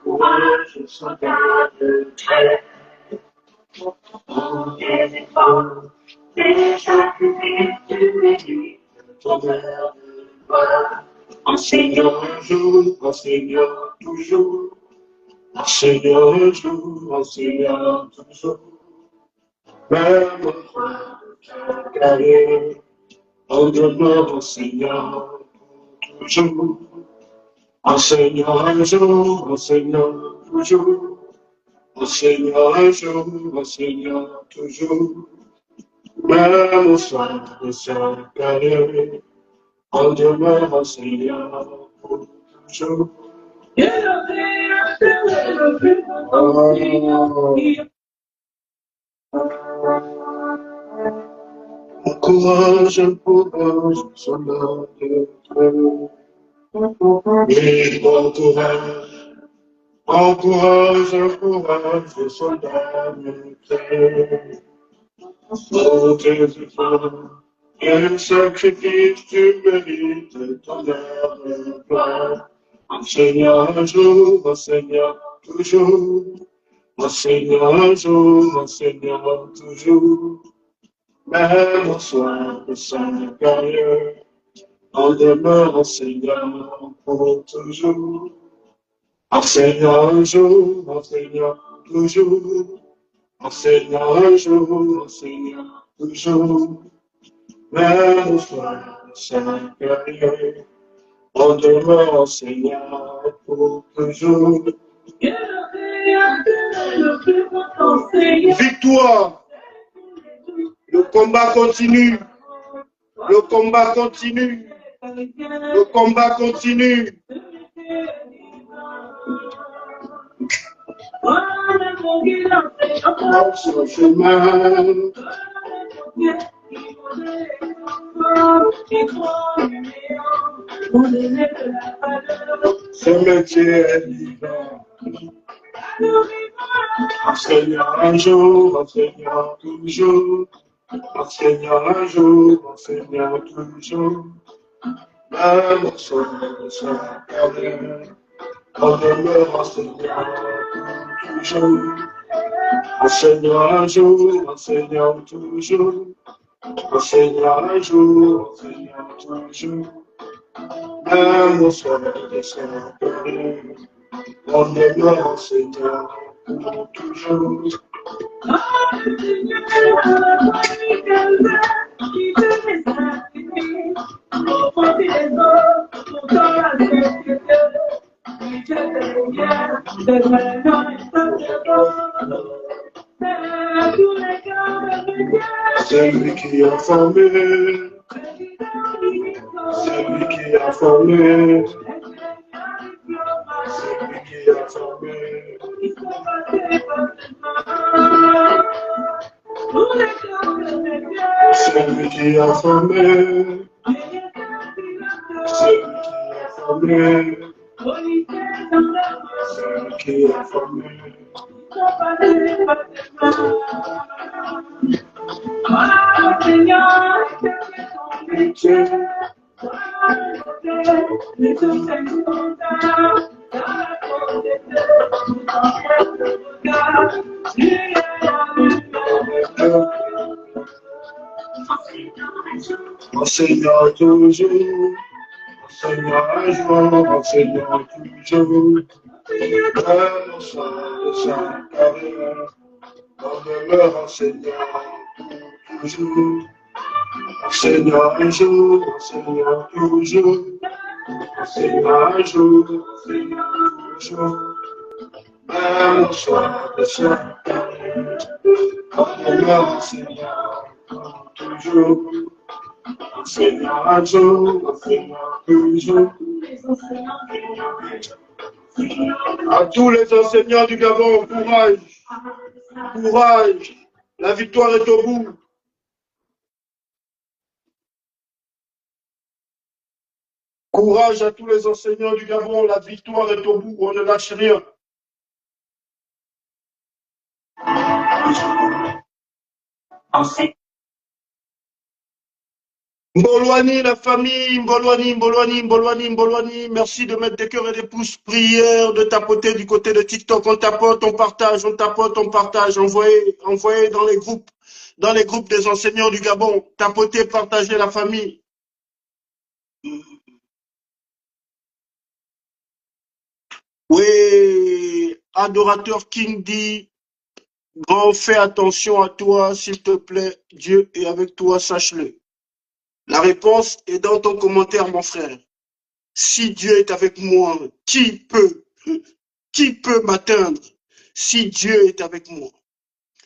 Encourage, soldat de trait. Des efforts, des sacrifices, tu mérites ton heure de gloire. Enseignant un jour, enseignant toujours. Enseignant un jour, enseignant toujours. Même au fin de ta carrière, on demeure enseignant toujours. Enseignant un jour, enseignant toujours. Enseignant un jour, enseignant toujours. Même au fin de sa carrière, on demeure enseignant pour toujours. Encourage, encourage, soldat de Dieu. Oui, encourage, encourage, encourage, les soldats de Dieu. Pour tes efforts et sacrifices, tu mérites ton heure de gloire. Enseignant un jour, enseignant toujours. Enseignant un jour, enseignant toujours. Même au soir de sa carrière, on demeure enseignant pour toujours. Enseignant un jour, enseignant toujours. Enseignant un jour, enseignant toujours. Même au soir de sa carrière, on demeure enseignant pour toujours. Victoire! Le combat continue. Le combat continue. Le combat continue. Dans son chemin. Ce métier est vivant. Enseignant un jour, enseignant toujours. Enseignant un jour, enseignant toujours. Même au sommet de sa carrière, on demeure enseignant toujours. Enseignant un jour, enseignant toujours. Enseignant un jour, enseignant toujours. Même au sommet de sa carrière, on demeure enseignant toujours. C'est lui qui a formé, c'est lui qui a formé, c'est lui qui a formé. C'est lui qui a formé, c'est lui qui a formé, c'est lui qui a formé. Enseignant toujours, enseignant un jour, enseignant toujours. Même au sein de sa carrière, on demeure enseignant toujours. Enseignant un jour, enseignant toujours. Enseignant un jour, enseignant toujours. Même au soir de sa carrière, on demeure enseignant toujours. Enseignant un jour, enseignant toujours. À tous les enseignants du Gabon, courage, courage, la victoire est au bout. Courage à tous les enseignants du Gabon, la victoire est au bout, on ne lâche rien. Mbolwani, la famille, Mbolwani, Mbolwani, Mbolwani, Mbolwani, merci de mettre des cœurs et des pouces, prière, de tapoter du côté de TikTok, on tapote, on partage, on tapote, on partage, envoyez dans les groupes des enseignants du Gabon, tapotez, partagez la famille. Oui, adorateur King dit, grand, fais attention à toi, s'il te plaît, Dieu est avec toi, sache-le. La réponse est dans ton commentaire, mon frère. Si Dieu est avec moi, qui peut m'atteindre si Dieu est avec moi?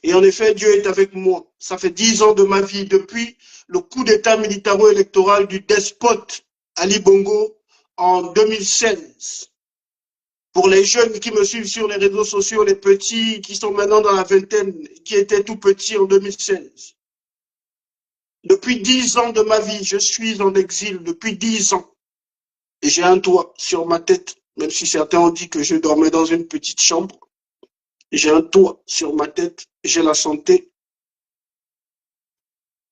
Et en effet, Dieu est avec moi. Ça fait 10 ans de ma vie, depuis le coup d'état militaro-électoral du despote Ali Bongo en 2016. Pour les jeunes qui me suivent sur les réseaux sociaux, les petits qui sont maintenant dans la vingtaine, qui étaient tout petits en 2016. Depuis 10 ans de ma vie, je suis en exil depuis 10 ans. Et j'ai un toit sur ma tête, même si certains ont dit que je dormais dans une petite chambre. J'ai un toit sur ma tête, j'ai la santé.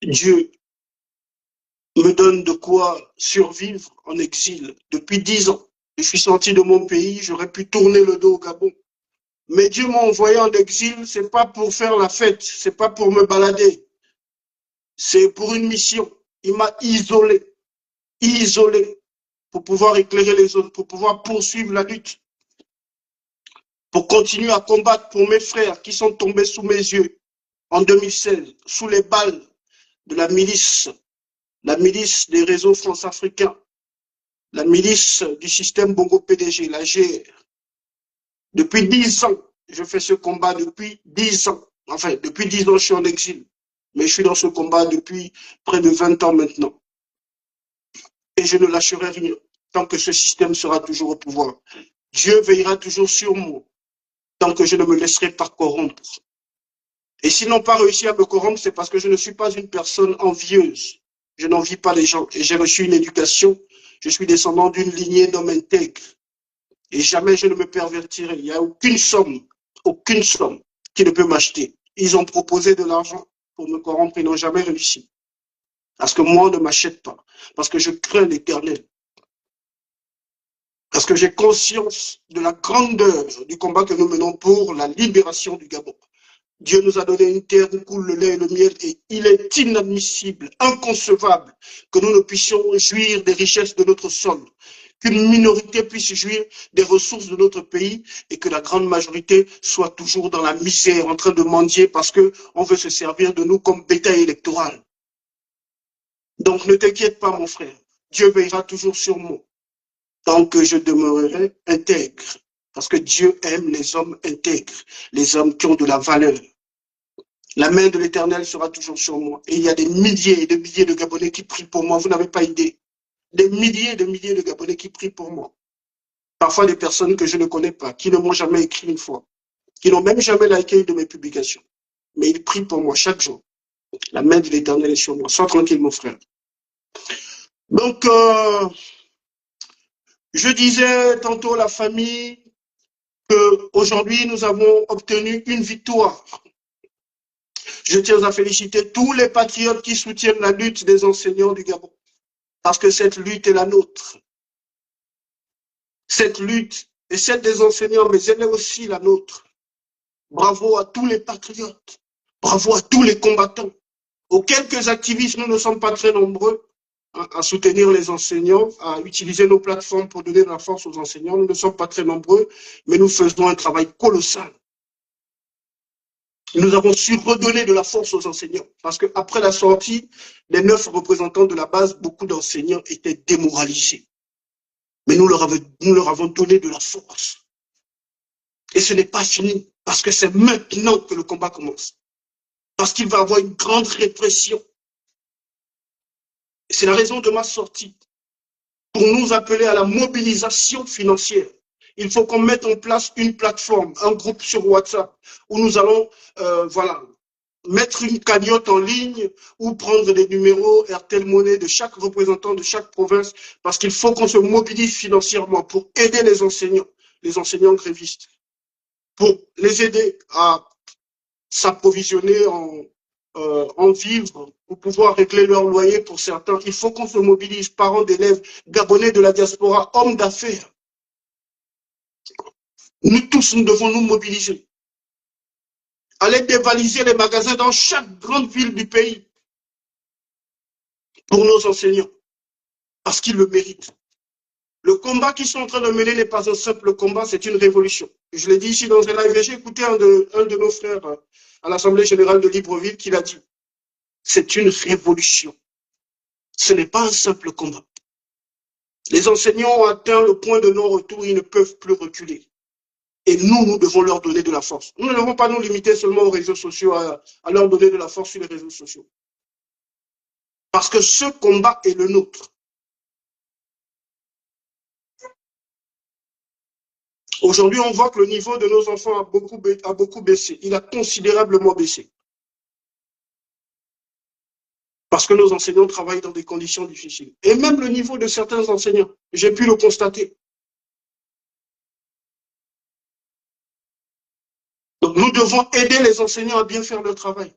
Dieu me donne de quoi survivre en exil depuis 10 ans. Je suis sorti de mon pays, j'aurais pu tourner le dos au Gabon. Mais Dieu m'a envoyé en exil, c'est pas pour faire la fête, c'est pas pour me balader. C'est pour une mission. Il m'a isolé pour pouvoir éclairer les autres, pour pouvoir poursuivre la lutte, pour continuer à combattre pour mes frères qui sont tombés sous mes yeux en 2016, sous les balles de la milice des réseaux france-africains, la milice du système Bongo PDG, la GR. Depuis 10 ans, je fais ce combat depuis 10 ans. Enfin, depuis 10 ans, je suis en exil. Mais je suis dans ce combat depuis près de 20 ans maintenant. Et je ne lâcherai rien tant que ce système sera toujours au pouvoir. Dieu veillera toujours sur moi tant que je ne me laisserai pas corrompre. Et s'ils n'ont pas réussi à me corrompre, c'est parce que je ne suis pas une personne envieuse. Je n'envie pas les gens. Et j'ai reçu une éducation. Je suis descendant d'une lignée d'hommes intègres. Et jamais je ne me pervertirai. Il n'y a aucune somme qui ne peut m'acheter. Ils ont proposé de l'argent pour me corrompre. Ils n'ont jamais réussi. Parce que moi, on ne m'achète pas. Parce que je crains l'Éternel. Parce que j'ai conscience de la grandeur du combat que nous menons pour la libération du Gabon. Dieu nous a donné une terre où coule le lait et le miel et il est inadmissible, inconcevable que nous ne puissions jouir des richesses de notre sol, qu'une minorité puisse jouir des ressources de notre pays et que la grande majorité soit toujours dans la misère, en train de mendier parce qu'on veut se servir de nous comme bétail électoral. Donc ne t'inquiète pas mon frère, Dieu veillera toujours sur moi tant que je demeurerai intègre. Parce que Dieu aime les hommes intègres, les hommes qui ont de la valeur. La main de l'Éternel sera toujours sur moi. Et il y a des milliers et des milliers de Gabonais qui prient pour moi. Vous n'avez pas idée. Des milliers et des milliers de Gabonais qui prient pour moi. Parfois des personnes que je ne connais pas, qui ne m'ont jamais écrit une fois, qui n'ont même jamais liké une de mes publications. Mais ils prient pour moi chaque jour. La main de l'Éternel est sur moi. Sois tranquille, mon frère. Donc, je disais tantôt à la famille qu'aujourd'hui, nous avons obtenu une victoire. Je tiens à féliciter tous les patriotes qui soutiennent la lutte des enseignants du Gabon. Parce que cette lutte est la nôtre. Cette lutte est celle des enseignants, mais elle est aussi la nôtre. Bravo à tous les patriotes. Bravo à tous les combattants. Aux quelques activistes, nous ne sommes pas très nombreux à soutenir les enseignants, à utiliser nos plateformes pour donner de la force aux enseignants. Nous ne sommes pas très nombreux, mais nous faisons un travail colossal. Nous avons su redonner de la force aux enseignants. Parce qu'après la sortie des 9 représentants de la base, beaucoup d'enseignants étaient démoralisés. Mais nous leur avons donné de la force. Et ce n'est pas fini. Parce que c'est maintenant que le combat commence. Parce qu'il va y avoir une grande répression. C'est la raison de ma sortie. Pour nous appeler à la mobilisation financière. Il faut qu'on mette en place une plateforme, un groupe sur WhatsApp, où nous allons, mettre une cagnotte en ligne ou prendre des numéros RTL Monnaie de chaque représentant de chaque province, parce qu'il faut qu'on se mobilise financièrement pour aider les enseignants grévistes, pour les aider à s'approvisionner en vivres, pour pouvoir régler leur loyer pour certains. Il faut qu'on se mobilise, parents d'élèves, Gabonais de la diaspora, hommes d'affaires. Nous tous, nous devons nous mobiliser. Aller dévaliser les magasins dans chaque grande ville du pays pour nos enseignants, parce qu'ils le méritent. Le combat qu'ils sont en train de mener n'est pas un simple combat, c'est une révolution. Je l'ai dit ici dans un live, j'ai écouté un de nos frères à l'Assemblée générale de Libreville qui l'a dit. C'est une révolution. Ce n'est pas un simple combat. Les enseignants ont atteint le point de non-retour, ils ne peuvent plus reculer. Et nous devons leur donner de la force. Nous ne devons pas nous limiter seulement aux réseaux sociaux, à leur donner de la force sur les réseaux sociaux. Parce que ce combat est le nôtre. Aujourd'hui, on voit que le niveau de nos enfants a beaucoup baissé. Il a considérablement baissé. Parce que nos enseignants travaillent dans des conditions difficiles. Et même le niveau de certains enseignants, j'ai pu le constater. Donc nous devons aider les enseignants à bien faire leur travail.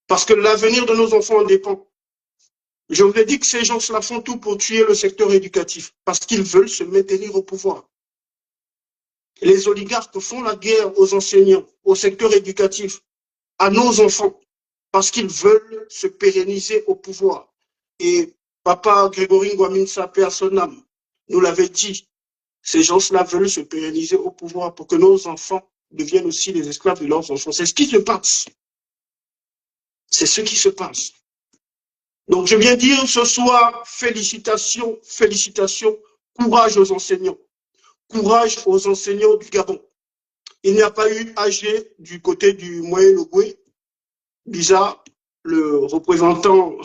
Parce que l'avenir de nos enfants en dépend. Je vous ai dit que ces gens-là font tout pour tuer le secteur éducatif. Parce qu'ils veulent se maintenir au pouvoir. Les oligarques font la guerre aux enseignants, au secteur éducatif, à nos enfants. Parce qu'ils veulent se pérenniser au pouvoir. Et papa Grégory Ngouaminsa, paix à son âme, nous l'avait dit, ces gens-là veulent se pérenniser au pouvoir pour que nos enfants deviennent aussi les esclaves de leurs enfants. C'est ce qui se passe. C'est ce qui se passe. Donc je viens dire ce soir, félicitations, félicitations, courage aux enseignants. Courage aux enseignants du Gabon. Il n'y a pas eu AG du côté du Moyen-Ogooué. Bizarre, le représentant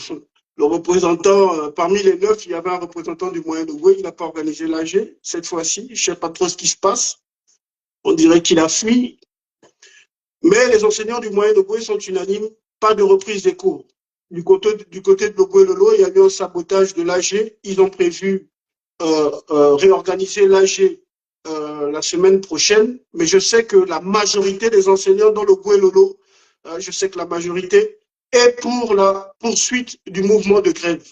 parmi les 9, il y avait un représentant du Moyen-Ogooué, il n'a pas organisé l'AG cette fois-ci. Je ne sais pas trop ce qui se passe. On dirait qu'il a fui. Mais les enseignants du Moyen-Ogooué sont unanimes, pas de reprise des cours. Du côté de Logoué-Lolo, il y a eu un sabotage de l'AG. Ils ont prévu réorganiser l'AG la semaine prochaine, mais je sais que la majorité des enseignants dans Logoué-Lolo, je sais que la majorité est pour la poursuite du mouvement de grève.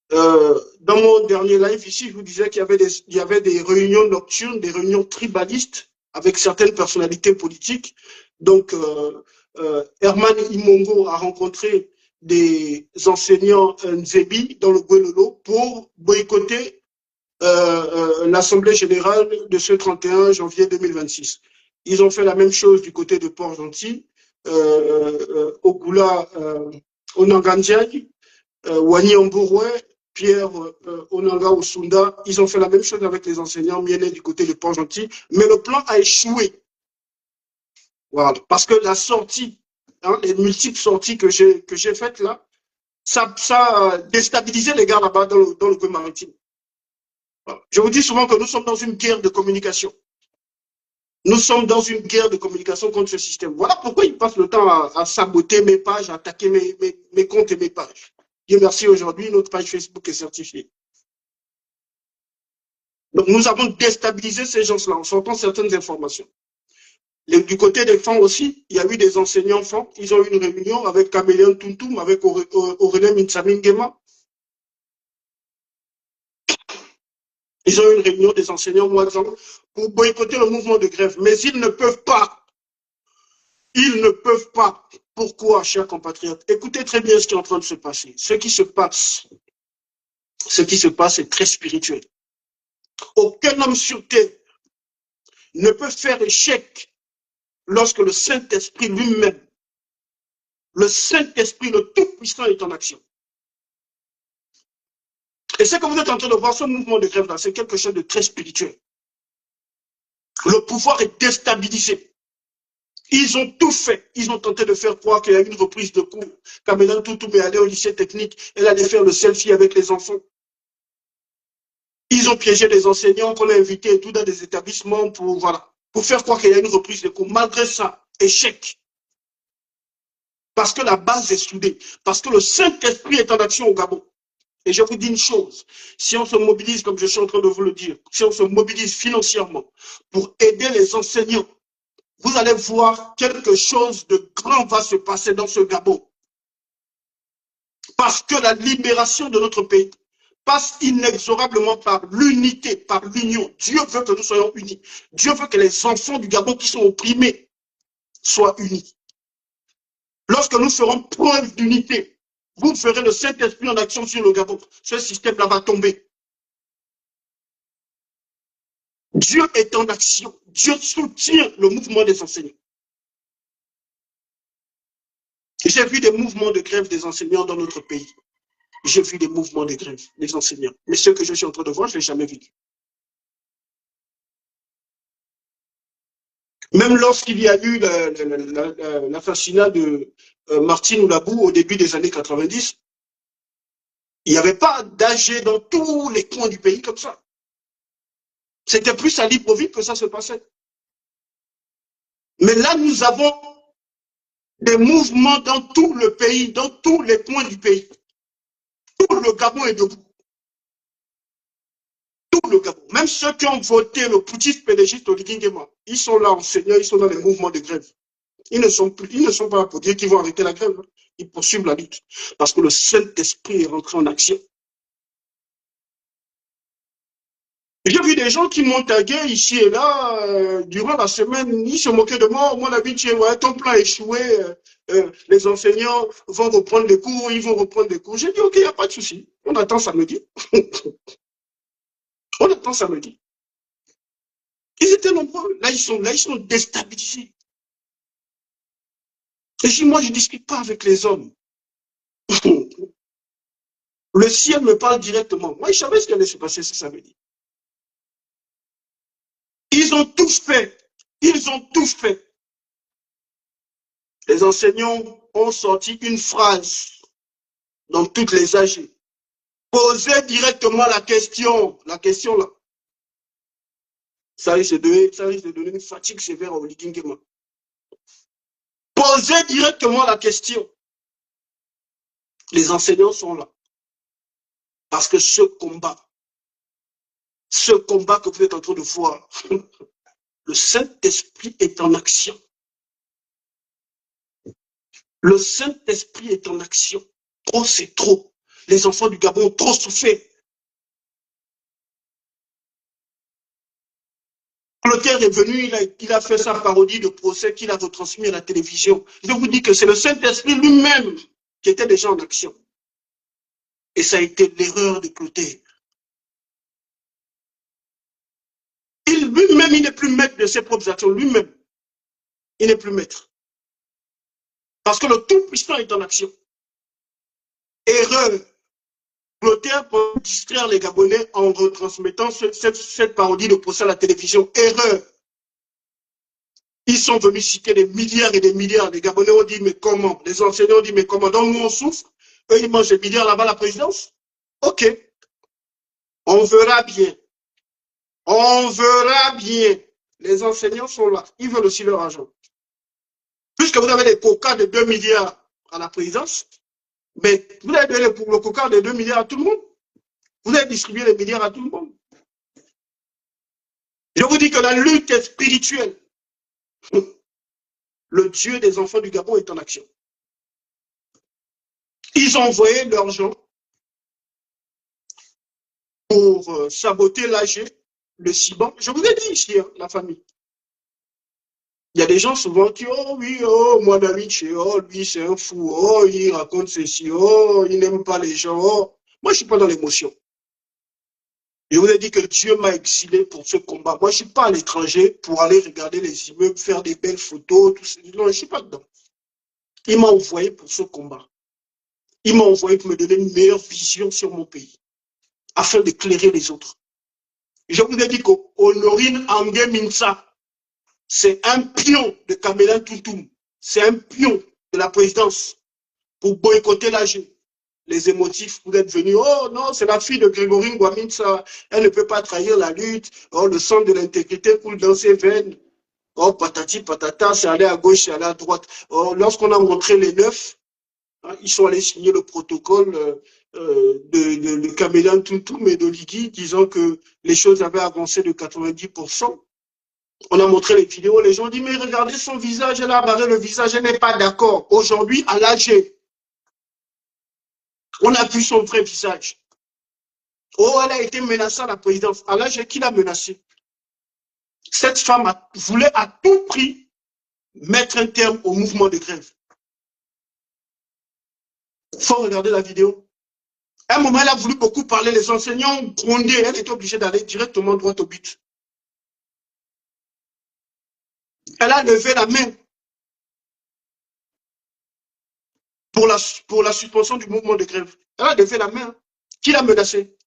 Dans mon dernier live ici, je vous disais qu'il y avait des réunions nocturnes, des réunions tribalistes avec certaines personnalités politiques. Donc, Herman Imongo a rencontré des enseignants Nzebi dans le Logoué-Lolo pour boycotter l'Assemblée générale de ce 31 janvier 2026. Ils ont fait la même chose du côté de Port-Gentil, Ogula Onangandiaï, Wani Ambouroué, Pierre Onanga Osunda. Ils ont fait la même chose avec les enseignants miennais du côté de Port-Gentil, mais le plan a échoué. Voilà, parce que la sortie, les multiples sorties que j'ai faites là, ça a déstabilisé les gars là-bas dans le coin maritime. Je vous dis souvent que nous sommes dans une guerre de communication. Nous sommes dans une guerre de communication contre ce système. Voilà pourquoi ils passent le temps à saboter mes pages, à attaquer mes comptes et mes pages. Dieu merci, aujourd'hui, notre page Facebook est certifiée. Donc, nous avons déstabilisé ces gens-là en sortant certaines informations. Du côté des femmes aussi, il y a eu des enseignants femmes. Ils ont eu une réunion avec Caméléon Tuntum, avec Aurélien Minsamingema. Ils ont eu une réunion des enseignants pour boycotter le mouvement de grève. Mais ils ne peuvent pas. Ils ne peuvent pas. Pourquoi, chers compatriotes? Écoutez très bien ce qui est en train de se passer. Ce qui se passe est très spirituel. Aucun homme sur terre ne peut faire échec lorsque le Saint-Esprit lui-même, le Saint-Esprit, le Tout-Puissant est en action. Et ce que vous êtes en train de voir, ce mouvement de grève-là, c'est quelque chose de très spirituel. Le pouvoir est déstabilisé. Ils ont tout fait. Ils ont tenté de faire croire qu'il y a eu une reprise de cours. Caméléon Tuntum est allée au lycée technique. Elle allait faire le selfie avec les enfants. Ils ont piégé les enseignants qu'on a invités et tout dans des établissements pour faire croire qu'il y a une reprise de cours. Malgré ça, échec. Parce que la base est soudée. Parce que le Saint-Esprit est en action au Gabon. Et je vous dis une chose, si on se mobilise, comme je suis en train de vous le dire, si on se mobilise financièrement pour aider les enseignants vous allez voir quelque chose de grand va se passer dans ce Gabon. Parce que la libération de notre pays passe inexorablement par l'unité, par l'union. Dieu veut que nous soyons unis. Dieu veut que les enfants du Gabon qui sont opprimés soient unis. Lorsque nous ferons preuve d'unité, vous ferez le Saint-Esprit en action sur le Gabon. Ce système-là va tomber. Dieu est en action. Dieu soutient le mouvement des enseignants. J'ai vu des mouvements de grève des enseignants dans notre pays. J'ai vu des mouvements de grève des enseignants. Mais ce que je suis en train de voir, je ne l'ai jamais vécu. Même lorsqu'il y a eu l'assassinat de Martine Oulabou au début des années 90, il n'y avait pas d'AG dans tous les coins du pays comme ça. C'était plus à Libreville que ça se passait. Mais là, nous avons des mouvements dans tout le pays, dans tous les coins du pays. Tout le Gabon est debout. Tout le Gabon. Même ceux qui ont voté le putschiste pédégiste Oligui Nguema, ils sont là enseignants, ils sont dans les mouvements de grève. Ils ne sont pas là pour dire qu'ils vont arrêter la grève. Ils poursuivent la lutte. Parce que le Saint-Esprit est rentré en action. J'ai vu des gens qui m'ont tagué ici et là, durant la semaine, ils se moquaient de moi. Moi, la vie, ouais, ton plan a échoué, les enseignants vont reprendre les cours, ils vont reprendre les cours. J'ai dit, ok, il n'y a pas de souci. On attend samedi. On attend samedi. Ils étaient nombreux. Là, ils sont déstabilisés. Et je dis, moi, je ne discute pas avec les hommes. Le ciel me parle directement. Moi, je savais ce qui allait se passer ce samedi. Ils ont tout fait. Ils ont tout fait. Les enseignants ont sorti une phrase dans toutes les AG. Posez directement la question là. Ça risque de donner une fatigue sévère au Oligui Nguema. Posez directement la question. Les enseignants sont là. Parce que ce combat que vous êtes en train de voir, le Saint-Esprit est en action. Le Saint-Esprit est en action. Trop, c'est trop. Les enfants du Gabon ont trop souffert. Clotaire est venu, il a fait sa parodie de procès qu'il a retransmis à la télévision. Je vous dis que c'est le Saint-Esprit lui-même qui était déjà en action. Et ça a été l'erreur de Clotaire. Lui-même, il n'est plus maître de ses propres actions. Lui-même, il n'est plus maître. Parce que le Tout-Puissant est en action. Erreur. Clotaire pour distraire les Gabonais en retransmettant cette parodie de procès à la télévision. Erreur. Ils sont venus citer des milliards et des milliards. Les Gabonais ont dit, mais comment? Les enseignants ont dit, mais comment? Donc nous, on souffre. Eux, ils mangent des milliards là-bas à la présidence. Ok. On verra bien. On verra bien. Les enseignants sont là. Ils veulent aussi leur argent. Puisque vous avez des coca de 2 milliards à la présidence, mais vous avez donné le coca de 2 milliards à tout le monde. Vous avez distribué les milliards à tout le monde. Je vous dis que la lutte est spirituelle. Le Dieu des enfants du Gabon est en action. Ils ont envoyé leur gens pour saboter l'AG, le Ciban. Je vous ai dit ici, hein, la famille. Il y a des gens souvent qui, oh oui, oh, moi David, oh, lui c'est un fou, oh, il raconte ceci, oh, il n'aime pas les gens, oh. Moi, je ne suis pas dans l'émotion. Je vous ai dit que Dieu m'a exilé pour ce combat. Moi, je ne suis pas à l'étranger pour aller regarder les immeubles, faire des belles photos, tout ça. Non, je ne suis pas dedans. Il m'a envoyé pour ce combat. Il m'a envoyé pour me donner une meilleure vision sur mon pays, afin d'éclairer les autres. Je vous ai dit qu'Honorine Angue Minsa, c'est un pion de Kamela Toutoum. C'est un pion de la présidence pour boycotter l'AG. Les émotifs, vous êtes venus, oh non, c'est la fille de Grégory Ngouaminsa, elle ne peut pas trahir la lutte, oh le sang de l'intégrité coule dans ses veines, oh patati patata, c'est aller à gauche, c'est aller à droite. Oh, lorsqu'on a montré les 9, hein, ils sont allés signer le protocole de Kamela Toutoum et d'Oligui, disant que les choses avaient avancé de 90%. On a montré les vidéos, les gens disent, mais regardez son visage, elle a barré le visage, elle n'est pas d'accord. Aujourd'hui, à l'âge, on a vu son vrai visage. Oh, elle a été menacée à la présidence. À l'âge, qui l'a menacée? Cette femme voulait à tout prix mettre un terme au mouvement de grève. Il faut regarder la vidéo. À un moment, elle a voulu beaucoup parler, les enseignants grondaient, elle était obligée d'aller directement droit au but. Elle a levé la main pour la suspension du mouvement de grève. Elle a levé la main. Qui l'a menacée?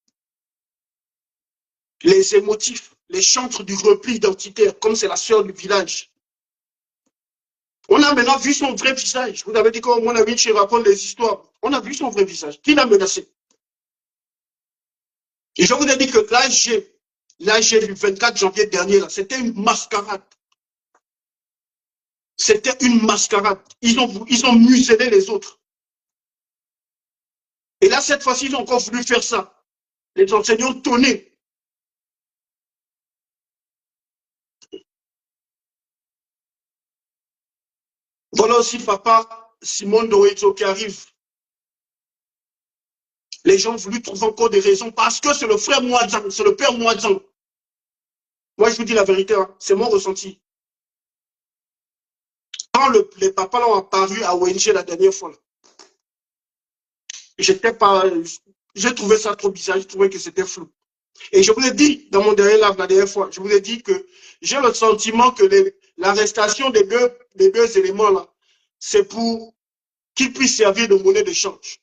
Les émotifs, les chantres du repli identitaire, comme c'est la sœur du village. On a maintenant vu son vrai visage. Vous avez dit qu'au moins, Winchi raconte des histoires. On a vu son vrai visage. Qui l'a menacé? Et je vous ai dit que l'AG du 24 janvier dernier, c'était une mascarade. C'était une mascarade. Ils ont muselé les autres. Et là, cette fois-ci, ils ont encore voulu faire ça. Les enseignants tonnaient. Voilà aussi papa Simon Doezo qui arrive. Les gens ont voulu trouver encore des raisons parce que c'est le frère Mouadzang, c'est le père Mouadzang. Moi, je vous dis la vérité, hein, c'est mon ressenti. Quand les papas l'ont apparu à ONG la dernière fois, j'ai trouvé ça trop bizarre, j'ai trouvé que c'était flou. Et je vous l'ai dit dans mon dernier live la dernière fois, je vous ai dit que j'ai le sentiment que l'arrestation des deux éléments-là, c'est pour qu'ils puissent servir de monnaie d'échange.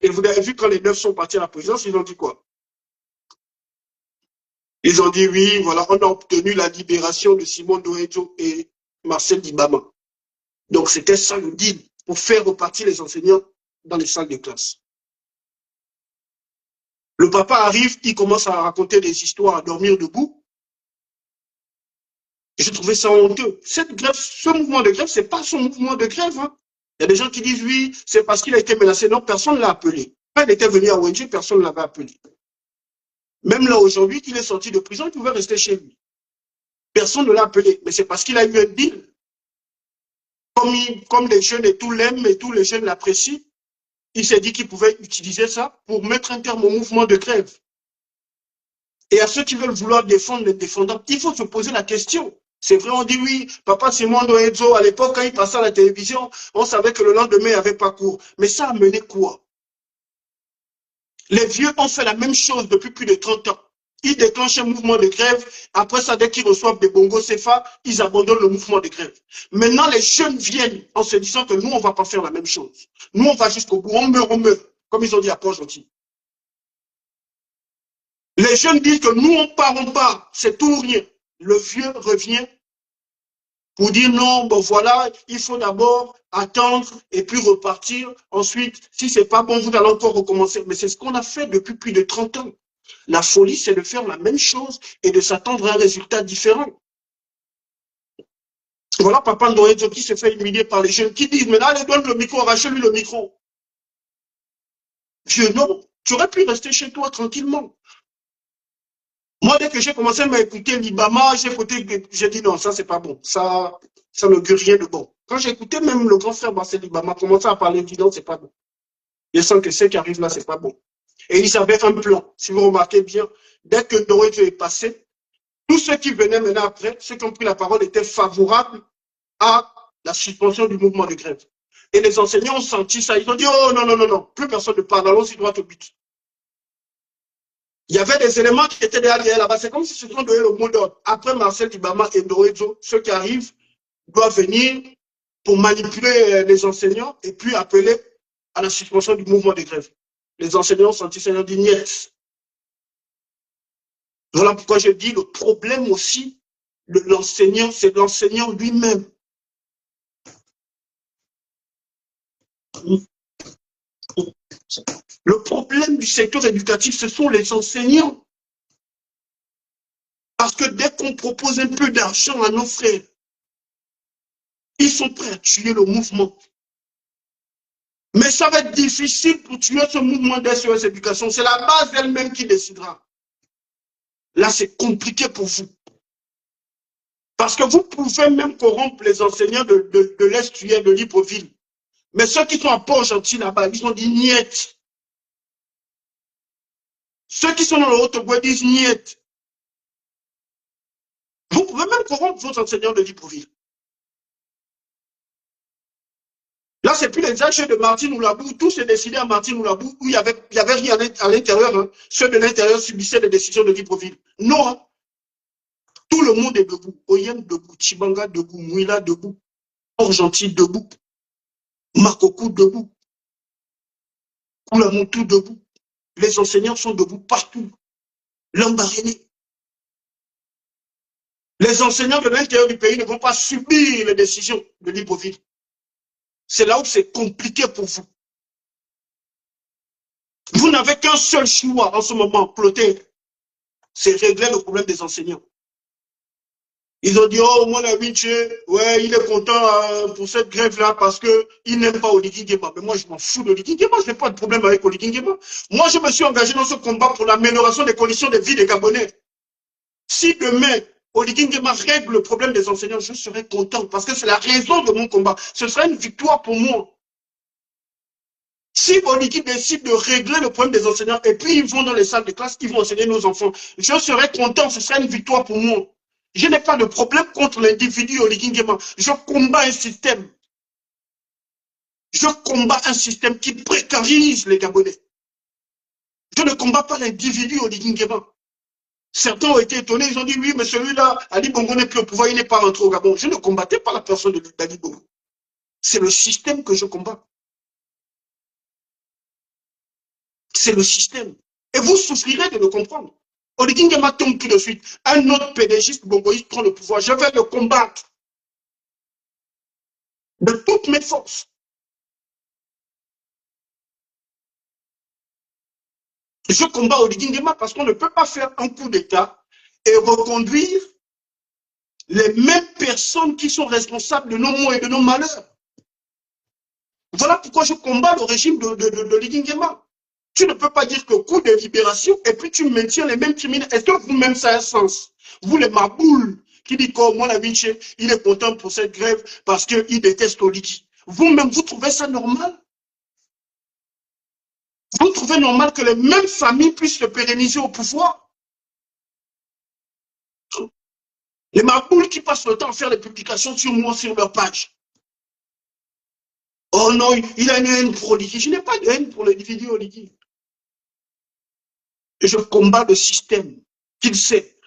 Et vous avez vu quand les 9 sont partis à la présidence, ils ont dit quoi? Ils ont dit oui, voilà, on a obtenu la libération de Simon Doezo et Marcel Dibama. Donc c'était ça le deal, pour faire repartir les enseignants dans les salles de classe. Le papa arrive, il commence à raconter des histoires, à dormir debout. J'ai trouvé ça honteux. Cette grève, ce mouvement de grève, ce n'est pas son mouvement de grève. Hein. Il y a des gens qui disent oui, c'est parce qu'il a été menacé. Non, personne ne l'a appelé. Quand il était venu à ONG, personne ne l'avait appelé. Même là, aujourd'hui, qu'il est sorti de prison, il pouvait rester chez lui. Personne ne l'a appelé. Mais c'est parce qu'il a eu un deal. Comme les jeunes et tout l'aiment et tous les jeunes l'apprécient, il s'est dit qu'il pouvait utiliser ça pour mettre un terme au mouvement de grève. Et à ceux qui veulent vouloir défendre les défendants, il faut se poser la question. C'est vrai, on dit oui, papa Simon Doezo, à l'époque, quand il passait à la télévision, on savait que le lendemain, il n'y avait pas cours. Mais ça a mené quoi? Les vieux ont fait la même chose depuis plus de 30 ans. Ils déclenchent un mouvement de grève. Après ça, dès qu'ils reçoivent des bongos CFA, ils abandonnent le mouvement de grève. Maintenant, les jeunes viennent en se disant que nous, on ne va pas faire la même chose. Nous, on va jusqu'au bout. On meurt, comme ils ont dit à Port-Gentil. Les jeunes disent que nous, on part, c'est tout ou rien. Le vieux revient pour dire non, bon voilà, il faut d'abord attendre et puis repartir. Ensuite, si c'est pas bon, vous allez encore recommencer. Mais c'est ce qu'on a fait depuis plus de 30 ans. La folie, c'est de faire la même chose et de s'attendre à un résultat différent. Voilà Papa Ndoedzo qui se fait humilier par les jeunes qui disent, mais là, allez, donne le micro, arrachez-lui le micro. Vieux, non, tu aurais pu rester chez toi tranquillement. Moi, dès que j'ai commencé à m'écouter l'Ibama, j'ai dit non, ça, c'est pas bon. Ça n'augure rien de bon. Quand j'ai écouté même le grand frère Marcel Ibama commencer à parler, dit non, c'est pas bon. Je sens que ce qui arrive là, c'est pas bon. Et ils avaient un plan. Si vous remarquez bien, dès que Doedzo est passé, tous ceux qui venaient maintenant après, ceux qui ont pris la parole étaient favorables à la suspension du mouvement de grève. Et les enseignants ont senti ça. Ils ont dit, oh non, non, non, non, plus personne ne parle, allons-y droit au but. Il y avait des éléments qui étaient derrière là-bas. C'est comme si ce sont donné le mot d'ordre. Après Marcel Dibama et Ndoedzo, ceux qui arrivent doivent venir pour manipuler les enseignants et puis appeler à la suspension du mouvement de grève. Les enseignants ont senti ça, ils ont dit niet. Voilà pourquoi je dis le problème aussi de l'enseignant, c'est l'enseignant lui-même. Le problème du secteur éducatif, ce sont les enseignants. Parce que dès qu'on propose un peu d'argent à nos frères, ils sont prêts à tuer le mouvement. Mais ça va être difficile pour tuer ce mouvement d'SOS Éducation. C'est la base elle-même qui décidera. Là, c'est compliqué pour vous. Parce que vous pouvez même corrompre les enseignants de l'Est de Libreville. Mais ceux qui sont à Port-Gentil là-bas, ils ont dit niet. Ceux qui sont dans le Haut-Ogooué disent niet. Vous pouvez même corrompre vos enseignants de Libreville. Là, c'est plus les AG de Martine Oulabou, tout s'est décidé à Martine Oulabou, où il y avait rien à l'intérieur. Hein. Ceux de l'intérieur subissaient les décisions de Libreville. Non, hein. Tout le monde est debout. Oyem debout, Chibanga debout, Mouila debout, Port-Gentil debout, Makokou debout, Koulamoutou debout. Les enseignants sont debout partout. Lambaréné. Les enseignants de l'intérieur du pays ne vont pas subir les décisions de Libreville. C'est là où c'est compliqué pour vous. Vous n'avez qu'un seul choix en ce moment, Clotaire. C'est régler le problème des enseignants. Ils ont dit, oh, moi, la Vinci, ouais, il est content pour cette grève-là parce qu'il n'aime pas Oligui Nguema. Mais moi, je m'en fous d'Oligui Nguema. Je n'ai pas de problème avec Oligui Nguema. Moi, je me suis engagé dans ce combat pour l'amélioration des conditions de vie des Gabonais. Si demain, Oligui Nguema règle le problème des enseignants, je serai content parce que c'est la raison de mon combat. Ce sera une victoire pour moi. Si Oligui décide de régler le problème des enseignants et puis ils vont dans les salles de classe, ils vont enseigner nos enfants, je serai content, ce sera une victoire pour moi. Je n'ai pas de problème contre l'individu Oligui Nguema. Je combats un système. Je combats un système qui précarise les Gabonais. Je ne combats pas l'individu Oligui Nguema. Certains ont été étonnés, ils ont dit oui, mais celui-là, Ali Bongo n'est plus au pouvoir, il n'est pas rentré au Gabon. Je ne combattais pas la personne d'Ali Bongo. C'est le système que je combats. C'est le système. Et vous souffrirez de le comprendre. Oligui Nguema tombe tout de suite. Un autre pédagiste bongoïste prend le pouvoir. Je vais le combattre. De toutes mes forces. Je combats Oligui Nguema parce qu'on ne peut pas faire un coup d'État et reconduire les mêmes personnes qui sont responsables de nos maux et de nos malheurs. Voilà pourquoi je combats le régime de Oligui Nguema. Tu ne peux pas dire que coup de libération et puis tu maintiens les mêmes criminels. Est-ce que vous-même ça a un sens? Vous les maboules qui disent que moi la Vinci, il est content pour cette grève parce qu'il déteste Oligui. Vous-même, vous trouvez ça normal? Vous trouvez normal que les mêmes familles puissent se pérenniser au pouvoir? Les maboules qui passent le temps à faire des publications sur moi, sur leur page. Oh non, il a une haine pour Oligui. Je n'ai pas de haine pour l'individu Oligui. Et je combats le système qu'il sait.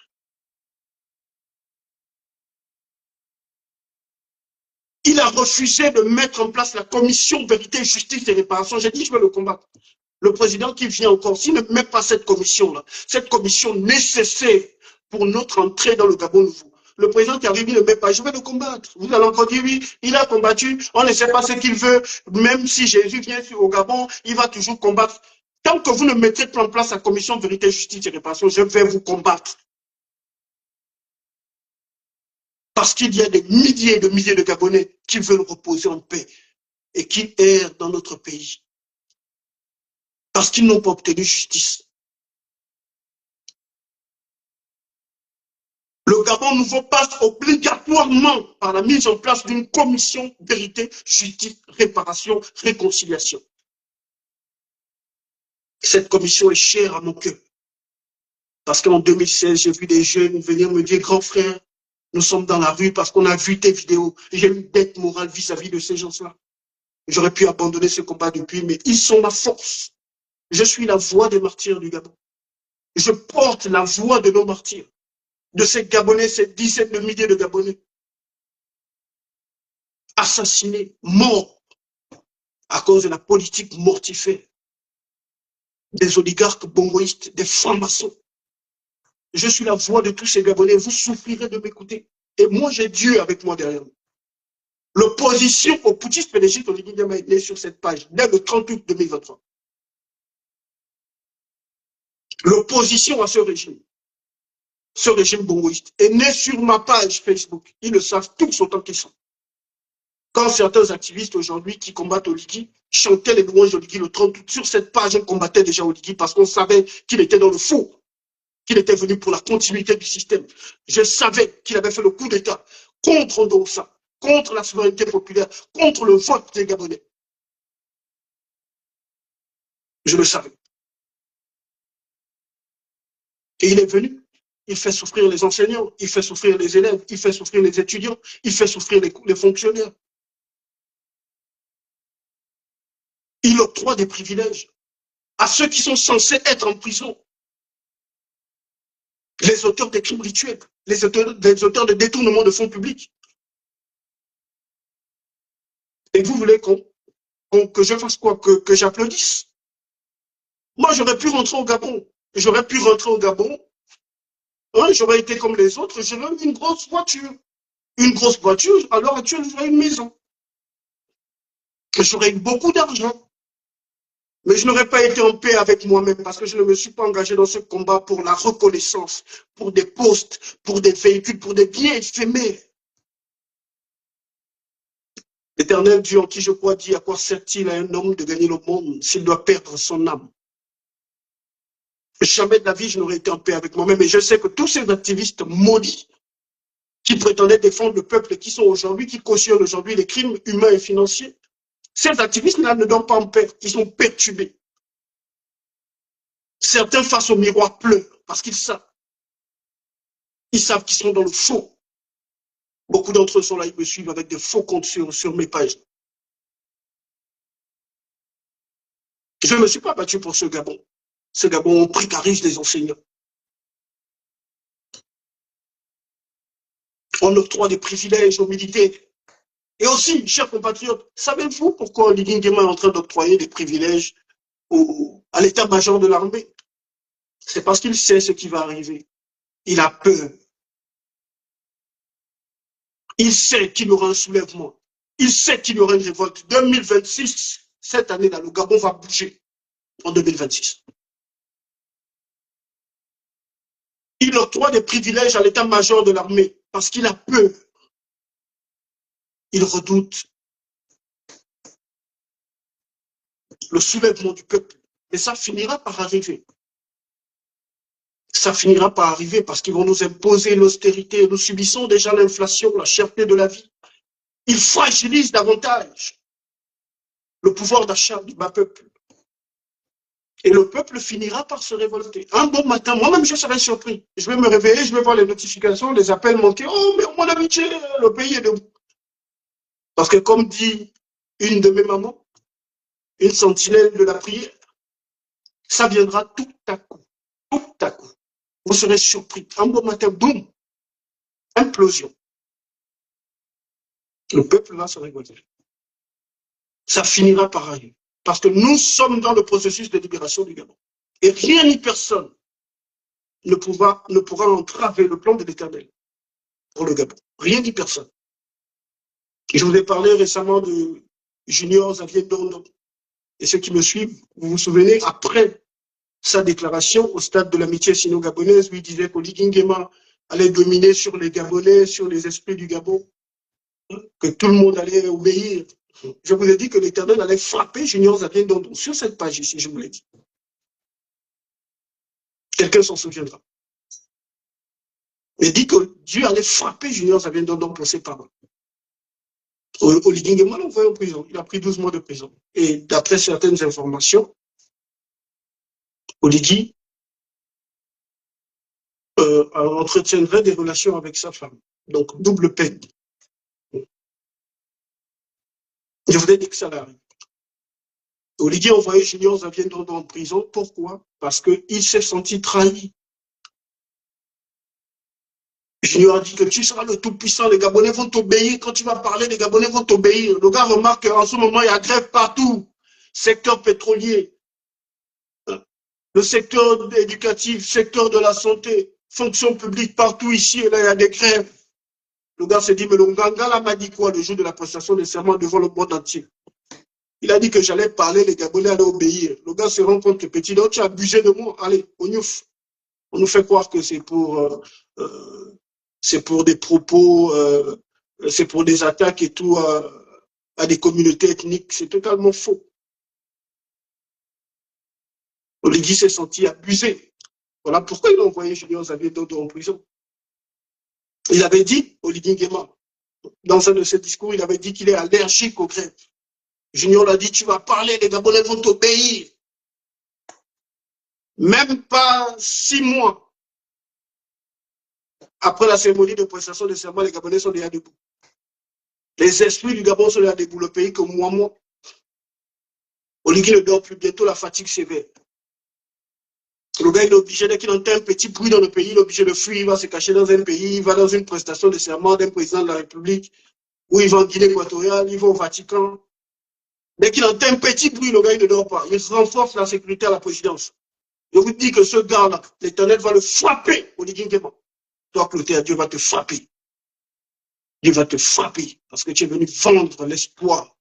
Il a refusé de mettre en place la commission vérité, justice et réparation. J'ai dit, je vais le combattre. Le président qui vient encore, s'il ne met pas cette commission-là, cette commission nécessaire pour notre entrée dans le Gabon nouveau, le président qui arrive, il ne met pas, je vais le combattre. Vous allez encore dire, oui, il a combattu, on ne sait pas ce qu'il veut, même si Jésus vient au Gabon, il va toujours combattre. Tant que vous ne mettez pas en place la commission vérité, justice et réparation, je vais vous combattre. Parce qu'il y a des milliers et des milliers de Gabonais qui veulent reposer en paix et qui errent dans notre pays. Parce qu'ils n'ont pas obtenu justice. Le Gabon nouveau passe obligatoirement par la mise en place d'une commission vérité, justice, réparation, réconciliation. Cette commission est chère à mon cœur. Parce qu'en 2016, j'ai vu des jeunes venir me dire, grand frère, nous sommes dans la rue parce qu'on a vu tes vidéos. J'ai une dette morale vis-à-vis de ces gens-là. J'aurais pu abandonner ce combat depuis, mais ils sont ma force. Je suis la voix des martyrs du Gabon. Je porte la voix de nos martyrs, de ces Gabonais, ces dizaines de milliers de Gabonais, assassinés, morts, à cause de la politique mortifère des oligarques bongoïstes, des francs-maçons. Je suis la voix de tous ces Gabonais, vous souffrirez de m'écouter. Et moi, j'ai Dieu avec moi derrière moi. L'opposition au putschiste pédagiste Oligui Nguema est née sur cette page, dès le 30 août 2023. L'opposition à ce régime bongoïste, est née sur ma page Facebook. Ils le savent tous autant qu'ils sont. Quand certains activistes aujourd'hui qui combattent Oligui chantaient les louanges d'Oligui le 30 août, sur cette page, on combattait déjà Oligui parce qu'on savait qu'il était dans le faux. qu'il était venu pour la continuité du système. Je savais qu'il avait fait le coup d'État contre Ndossa, contre la souveraineté populaire, contre le vote des Gabonais. Je le savais. Et il est venu. Il fait souffrir les enseignants, il fait souffrir les élèves, il fait souffrir les étudiants, il fait souffrir les fonctionnaires. Il octroie des privilèges à ceux qui sont censés être en prison. Les auteurs des crimes rituels, les auteurs de détournement de fonds publics. Et vous voulez que je fasse quoi? Que j'applaudisse? Moi, j'aurais pu rentrer au Gabon. J'aurais pu rentrer au Gabon. Hein, j'aurais été comme les autres. J'aurais eu une grosse voiture. Une grosse voiture, à l'heure actuelle, j'aurais une maison. J'aurais eu beaucoup d'argent. Mais je n'aurais pas été en paix avec moi-même parce que je ne me suis pas engagé dans ce combat pour la reconnaissance, pour des postes, pour des véhicules, pour des biens éphémères. L'Éternel Dieu en qui je crois dit: à quoi sert-il à un homme de gagner le monde s'il doit perdre son âme? Jamais de la vie je n'aurais été en paix avec moi-même. Et je sais que tous ces activistes maudits qui prétendaient défendre le peuple et qui sont aujourd'hui, qui cautionnent aujourd'hui les crimes humains et financiers, ces activistes-là ne dorment pas en paix. Ils sont perturbés. Certains face au miroir pleurent parce qu'ils savent. Ils savent qu'ils sont dans le faux. Beaucoup d'entre eux sont là, ils me suivent avec des faux comptes sur mes pages. Je ne me suis pas battu pour ce Gabon. Ce Gabon précarise les enseignants. On octroie des privilèges aux militaires. Et aussi, chers compatriotes, savez-vous pourquoi Oligui Nguema est en train d'octroyer des privilèges à l'état-major de l'armée? C'est parce qu'il sait ce qui va arriver. Il a peur. Il sait qu'il y aura un soulèvement. Il sait qu'il y aura une révolte. 2026, cette année-là, le Gabon va bouger en 2026. Il octroie des privilèges à l'état-major de l'armée parce qu'il a peur. Il redoute le soulèvement du peuple. Et ça finira par arriver. Ça finira par arriver parce qu'ils vont nous imposer l'austérité. Nous subissons déjà l'inflation, la cherté de la vie. Ils fragilisent davantage le pouvoir d'achat du bas peuple. Et le peuple finira par se révolter. Un bon matin, moi-même, je serai surpris. Je vais me réveiller, je vais voir les notifications, les appels manqués. Oh, mais mon amitié, le pays est debout. Parce que comme dit une de mes mamans, une sentinelle de la prière, ça viendra tout à coup. Tout à coup. Vous serez surpris. Un bon matin, boum, implosion. Le peuple va se révolter. Ça finira par arriver. Parce que nous sommes dans le processus de libération du Gabon. Et rien ni personne ne pourra entraver le plan de l'Éternel pour le Gabon. Rien ni personne. Et je vous ai parlé récemment de Junior Xavier Ndondo. Et ceux qui me suivent, vous vous souvenez, après sa déclaration au stade de l'amitié sino-gabonaise, où il disait qu'Oligui Nguema allait dominer sur les Gabonais, sur les esprits du Gabon, que tout le monde allait obéir. Je vous ai dit que l'Éternel allait frapper Junior Xavier Ndondo sur cette page ici, je vous l'ai dit. Quelqu'un s'en souviendra. Il dit que Dieu allait frapper Junior Xavier Ndondo pour ses paroles. Oligui Nguema l'a envoyé en prison. Il a pris 12 mois de prison. Et d'après certaines informations, Oligui entretiendrait des relations avec sa femme. Donc, double peine. Je vous ai dit que ça arrive. Oligui a envoyé Junior Xavier Ndondo en prison. Pourquoi? Parce qu'il s'est senti trahi. Junior a dit que tu seras le tout-puissant, les Gabonais vont t'obéir. Quand tu vas parler, les Gabonais vont t'obéir. Le gars remarque qu'en ce moment, il y a grève partout. Secteur pétrolier, le secteur éducatif, secteur de la santé, fonction publique, partout ici, et là, il y a des grèves. Le gars s'est dit, mais le Nganga m'a dit quoi le jour de la prestation de serment devant le monde entier? Il a dit que j'allais parler, les Gabonais allaient obéir. Le gars se rend compte que petit, donc tu as abusé de moi. Allez, on nous fait croire que c'est pour des propos, c'est pour des attaques et tout à des communautés ethniques. C'est totalement faux. Oligui s'est senti abusé. Voilà pourquoi il a envoyé Junior Xavier Dodo en prison. Il avait dit, Olivier Nguema, dans un de ses discours, il avait dit qu'il est allergique aux grèves. Junior l'a dit, tu vas parler, les Gabonais vont t'obéir. Même pas 6 mois après la cérémonie de prestation de serment, les Gabonais sont déjà debout. Les esprits du Gabon sont déjà debout. Le pays que moi, Olivier ne dort plus, bientôt la fatigue sévère. Le gars, il est obligé, dès qu'il entend un petit bruit dans le pays, il est obligé de fuir, il va se cacher dans un pays, il va dans une prestation de serment d'un président de la République, ou il va en Guinée équatoriale, il va au Vatican. Dès qu'il entend un petit bruit, le gars, il ne dort pas. Il renforce la sécurité à la présidence. Je vous dis que ce gars-là, l'Éternel va le frapper, Olivier Nguema. Toi, Clotaire, Dieu va te frapper. Dieu va te frapper, parce que tu es venu vendre l'espoir.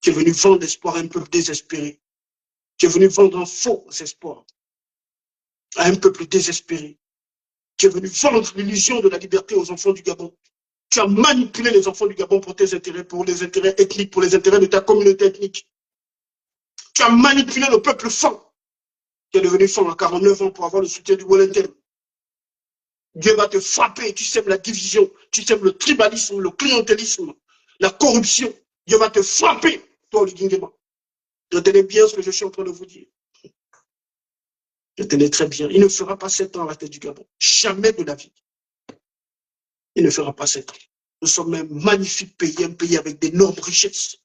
Tu es venu vendre l'espoir à un peuple désespéré. Tu es venu vendre un faux espoir à un peuple désespéré. Tu es venu vendre l'illusion de la liberté aux enfants du Gabon. Tu as manipulé les enfants du Gabon pour tes intérêts, pour les intérêts ethniques, pour les intérêts de ta communauté ethnique. Tu as manipulé le peuple fan, qui est devenu fan à 49 ans pour avoir le soutien du Wellington. Dieu va te frapper, tu sèmes la division, tu sèmes le tribalisme, le clientélisme, la corruption. Dieu va te frapper, toi, Olivier Nguema. Retenez bien ce que je suis en train de vous dire. Retenez très bien. Il ne fera pas 7 ans à la tête du Gabon. Jamais de la vie. Il ne fera pas 7 ans. Nous sommes un magnifique pays, un pays avec d'énormes richesses.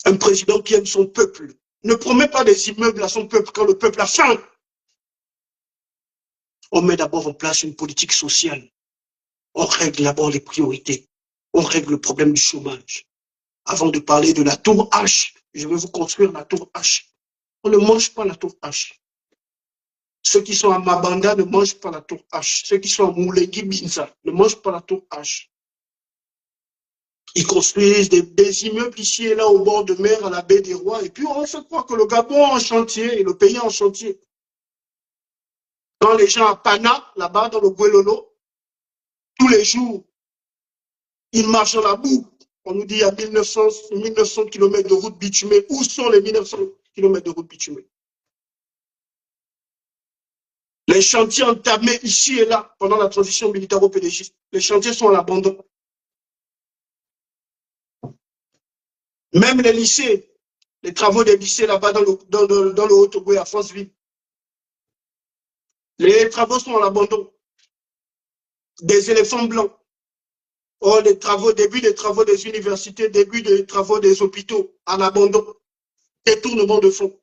Un président qui aime son peuple ne promet pas des immeubles à son peuple quand le peuple a faim. On met d'abord en place une politique sociale. On règle d'abord les priorités. On règle le problème du chômage. Avant de parler de la tour H, je vais vous construire la tour H. On ne mange pas la tour H. Ceux qui sont à Mabanda ne mangent pas la tour H. Ceux qui sont à Moulegui Binza ne mangent pas la tour H. Ils construisent des immeubles ici et là au bord de mer, à la baie des Rois. Et puis on se croit que le Gabon est en chantier et le pays est en chantier. Quand les gens à Pana, là-bas dans le Guelolo, tous les jours, ils marchent dans la boue. On nous dit il y a 1900 km de route bitumée. Où sont les 1900 km de route bitumée? Les chantiers entamés ici et là pendant la transition militaro-pédagogiste, les chantiers sont à l'abandon. Même les lycées, les travaux des lycées là-bas dans le Haut-Togo à Franceville, les travaux sont à l'abandon. Des éléphants blancs. Oh, les travaux, début des travaux des universités, début des travaux des hôpitaux, à l'abandon. Détournement de fonds.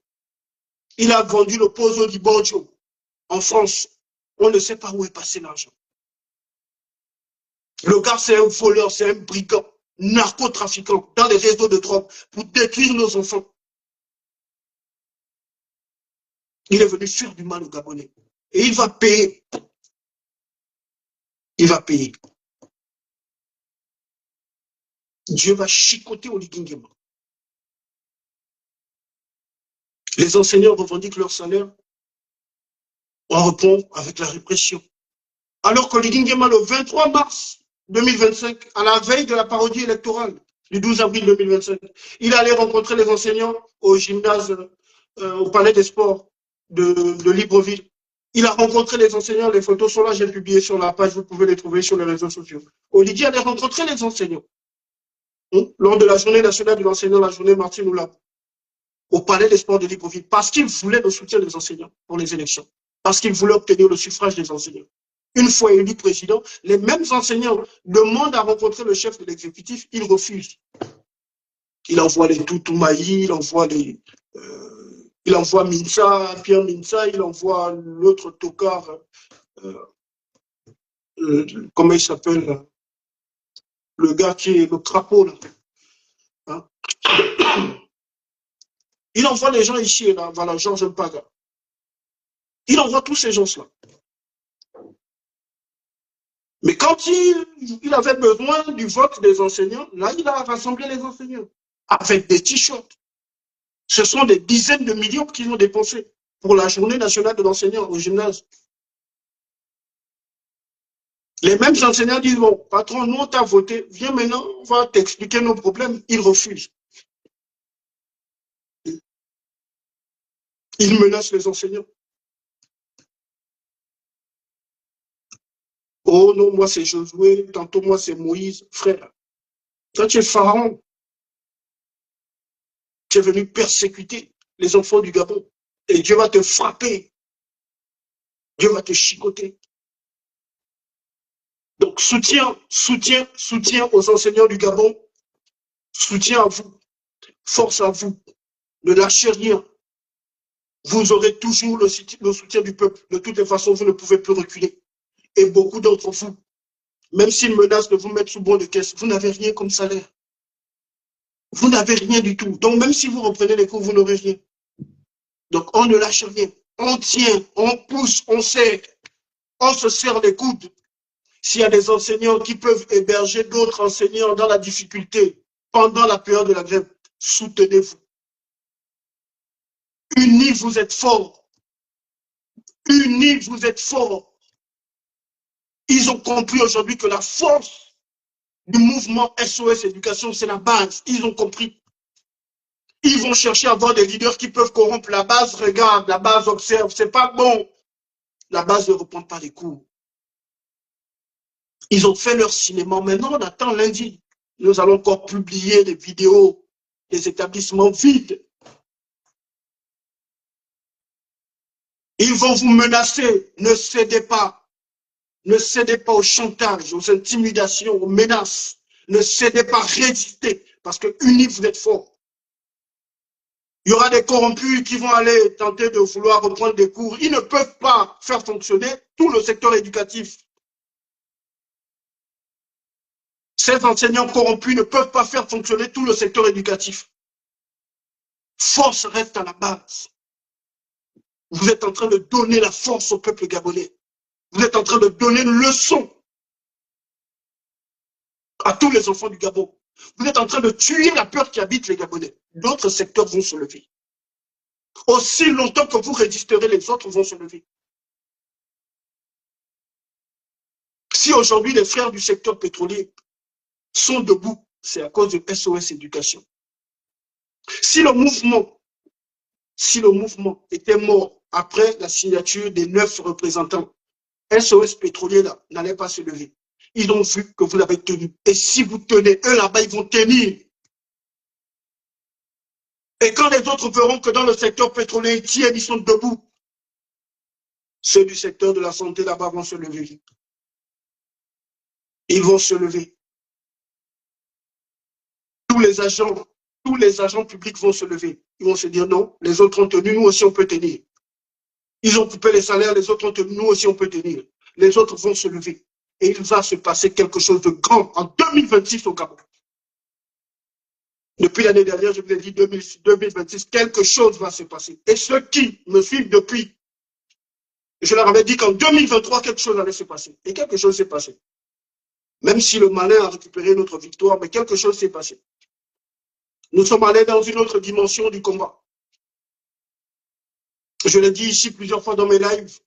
Il a vendu le Pozo di Borgio en France. On ne sait pas où est passé l'argent. Le gars, c'est un voleur, c'est un brigand, narcotrafiquant dans les réseaux de drogue pour détruire nos enfants. Il est venu faire du mal aux Gabonais. Et il va payer. Il va payer. Dieu va chicoter Olivier Nguema. Les enseignants revendiquent leur salaire. On répond avec la répression. Alors qu'Olivier Nguema, le 23 mars 2025, à la veille de la parodie électorale du 12 avril 2025, il allait rencontrer les enseignants au gymnase, au palais des sports de Libreville. Il a rencontré les enseignants, les photos sont là, j'ai publié sur la page, vous pouvez les trouver sur les réseaux sociaux. Olivier allait rencontrer les enseignants lors de la journée nationale de l'enseignant, la journée Martin Oula, au palais des sports de Libreville, parce qu'il voulait le soutien des enseignants pour les élections, parce qu'il voulait obtenir le suffrage des enseignants. Une fois élu président, les mêmes enseignants demandent à rencontrer le chef de l'exécutif, il refuse. Il envoie les Toutoumaï, il envoie Minsa, Pierre Minsa, il envoie l'autre tocard, comment il s'appelle, le gars qui est le crapaud là. Hein? Il envoie les gens ici et là, voilà, Georges Mpaga. Il envoie tous ces gens-là. Mais quand il avait besoin du vote des enseignants, là, il a rassemblé les enseignants avec des t-shirts. Ce sont des dizaines de millions qu'ils ont dépensés pour la journée nationale de l'enseignant au gymnase. Les mêmes enseignants disent, bon, patron, nous, on t'a voté, viens maintenant, on va t'expliquer nos problèmes. Ils refusent. Ils menacent les enseignants. Oh non, moi c'est Josué, tantôt moi c'est Moïse. Frère, toi tu es Pharaon. Tu es venu persécuter les enfants du Gabon. Et Dieu va te frapper. Dieu va te chicoter. Donc soutien aux enseignants du Gabon. Soutien à vous. Force à vous. Ne lâchez rien. Vous aurez toujours le soutien du peuple. De toutes les façons, vous ne pouvez plus reculer. Et beaucoup d'entre vous, même s'ils menacent de vous mettre sous bon de caisse, vous n'avez rien comme salaire. Vous n'avez rien du tout. Donc même si vous reprenez les cours, vous n'aurez rien. Donc on ne lâche rien. On tient, on pousse, on serre. On se serre les coudes. S'il y a des enseignants qui peuvent héberger d'autres enseignants dans la difficulté pendant la période de la grève, soutenez-vous. Unis, vous êtes forts. Unis, vous êtes forts. Ils ont compris aujourd'hui que la force du mouvement SOS Éducation, c'est la base. Ils ont compris. Ils vont chercher à avoir des leaders qui peuvent corrompre. La base regarde, la base observe. C'est pas bon. La base ne reprend pas les cours. Ils ont fait leur cinéma. Maintenant, on attend lundi. Nous allons encore publier des vidéos des établissements vides. Ils vont vous menacer. Ne cédez pas. Ne cédez pas au chantage, aux intimidations, aux menaces. Ne cédez pas, résistez. Parce que unis, vous êtes forts. Il y aura des corrompus qui vont aller tenter de vouloir reprendre des cours. Ils ne peuvent pas faire fonctionner tout le secteur éducatif. Ces enseignants corrompus ne peuvent pas faire fonctionner tout le secteur éducatif. Force reste à la base. Vous êtes en train de donner la force au peuple gabonais. Vous êtes en train de donner une leçon à tous les enfants du Gabon. Vous êtes en train de tuer la peur qui habite les Gabonais. D'autres secteurs vont se lever. Aussi longtemps que vous résisterez, les autres vont se lever. Si aujourd'hui les frères du secteur pétrolier sont debout, c'est à cause de SOS Éducation. Si le mouvement était mort après la signature des 9 représentants, SOS Pétrolier n'allait pas se lever. Ils ont vu que vous l'avez tenu. Et si vous tenez, eux là-bas, ils vont tenir. Et quand les autres verront que dans le secteur pétrolier, ils tiennent, ils sont debout, ceux du secteur de la santé là-bas vont se lever. Ils vont se lever. Tous les agents publics vont se lever. Ils vont se dire non, les autres ont tenu, nous aussi on peut tenir. Ils ont coupé les salaires, les autres ont tenu, nous aussi on peut tenir. Les autres vont se lever. Et il va se passer quelque chose de grand en 2026 au Gabon. Depuis l'année dernière, je vous ai dit 2026, quelque chose va se passer. Et ceux qui me suivent depuis, je leur avais dit qu'en 2023, quelque chose allait se passer. Et quelque chose s'est passé. Même si le malin a récupéré notre victoire, mais quelque chose s'est passé. Nous sommes allés dans une autre dimension du combat. Je l'ai dit ici plusieurs fois dans mes lives.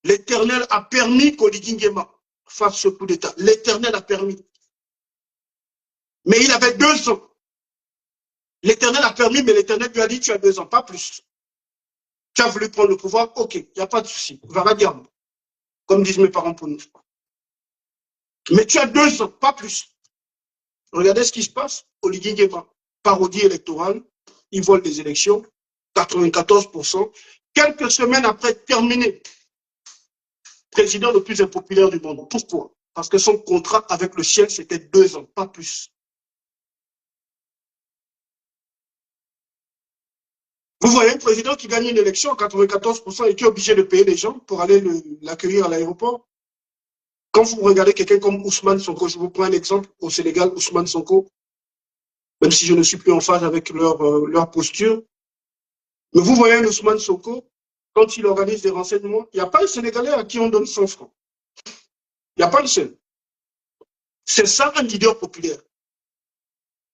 L'Éternel a permis qu'Oligui Nguema fasse ce coup d'État. L'Éternel a permis. Mais il avait 2 ans. L'Éternel a permis, mais l'Éternel lui a dit, tu as 2 ans, pas plus. Tu as voulu prendre le pouvoir, ok, il n'y a pas de souci. Va la dire, comme disent mes parents pour nous. Mais tu as 2 ans, pas plus. Regardez ce qui se passe. Oligui Nguema, parodie électorale, il vole des élections, 94%. Quelques semaines après terminé, président le plus impopulaire du monde. Pourquoi? Parce que son contrat avec le ciel, c'était 2 ans, pas plus. Vous voyez un président qui gagne une élection à 94% et qui est obligé de payer les gens pour aller l'accueillir à l'aéroport. Quand vous regardez quelqu'un comme Ousmane Sonko, je vous prends un exemple au Sénégal, Ousmane Sonko, même si je ne suis plus en phase avec leur posture, mais vous voyez un Ousmane Sonko, quand il organise des renseignements, il n'y a pas un Sénégalais à qui on donne 100 francs. Il n'y a pas un seul. C'est ça un leader populaire.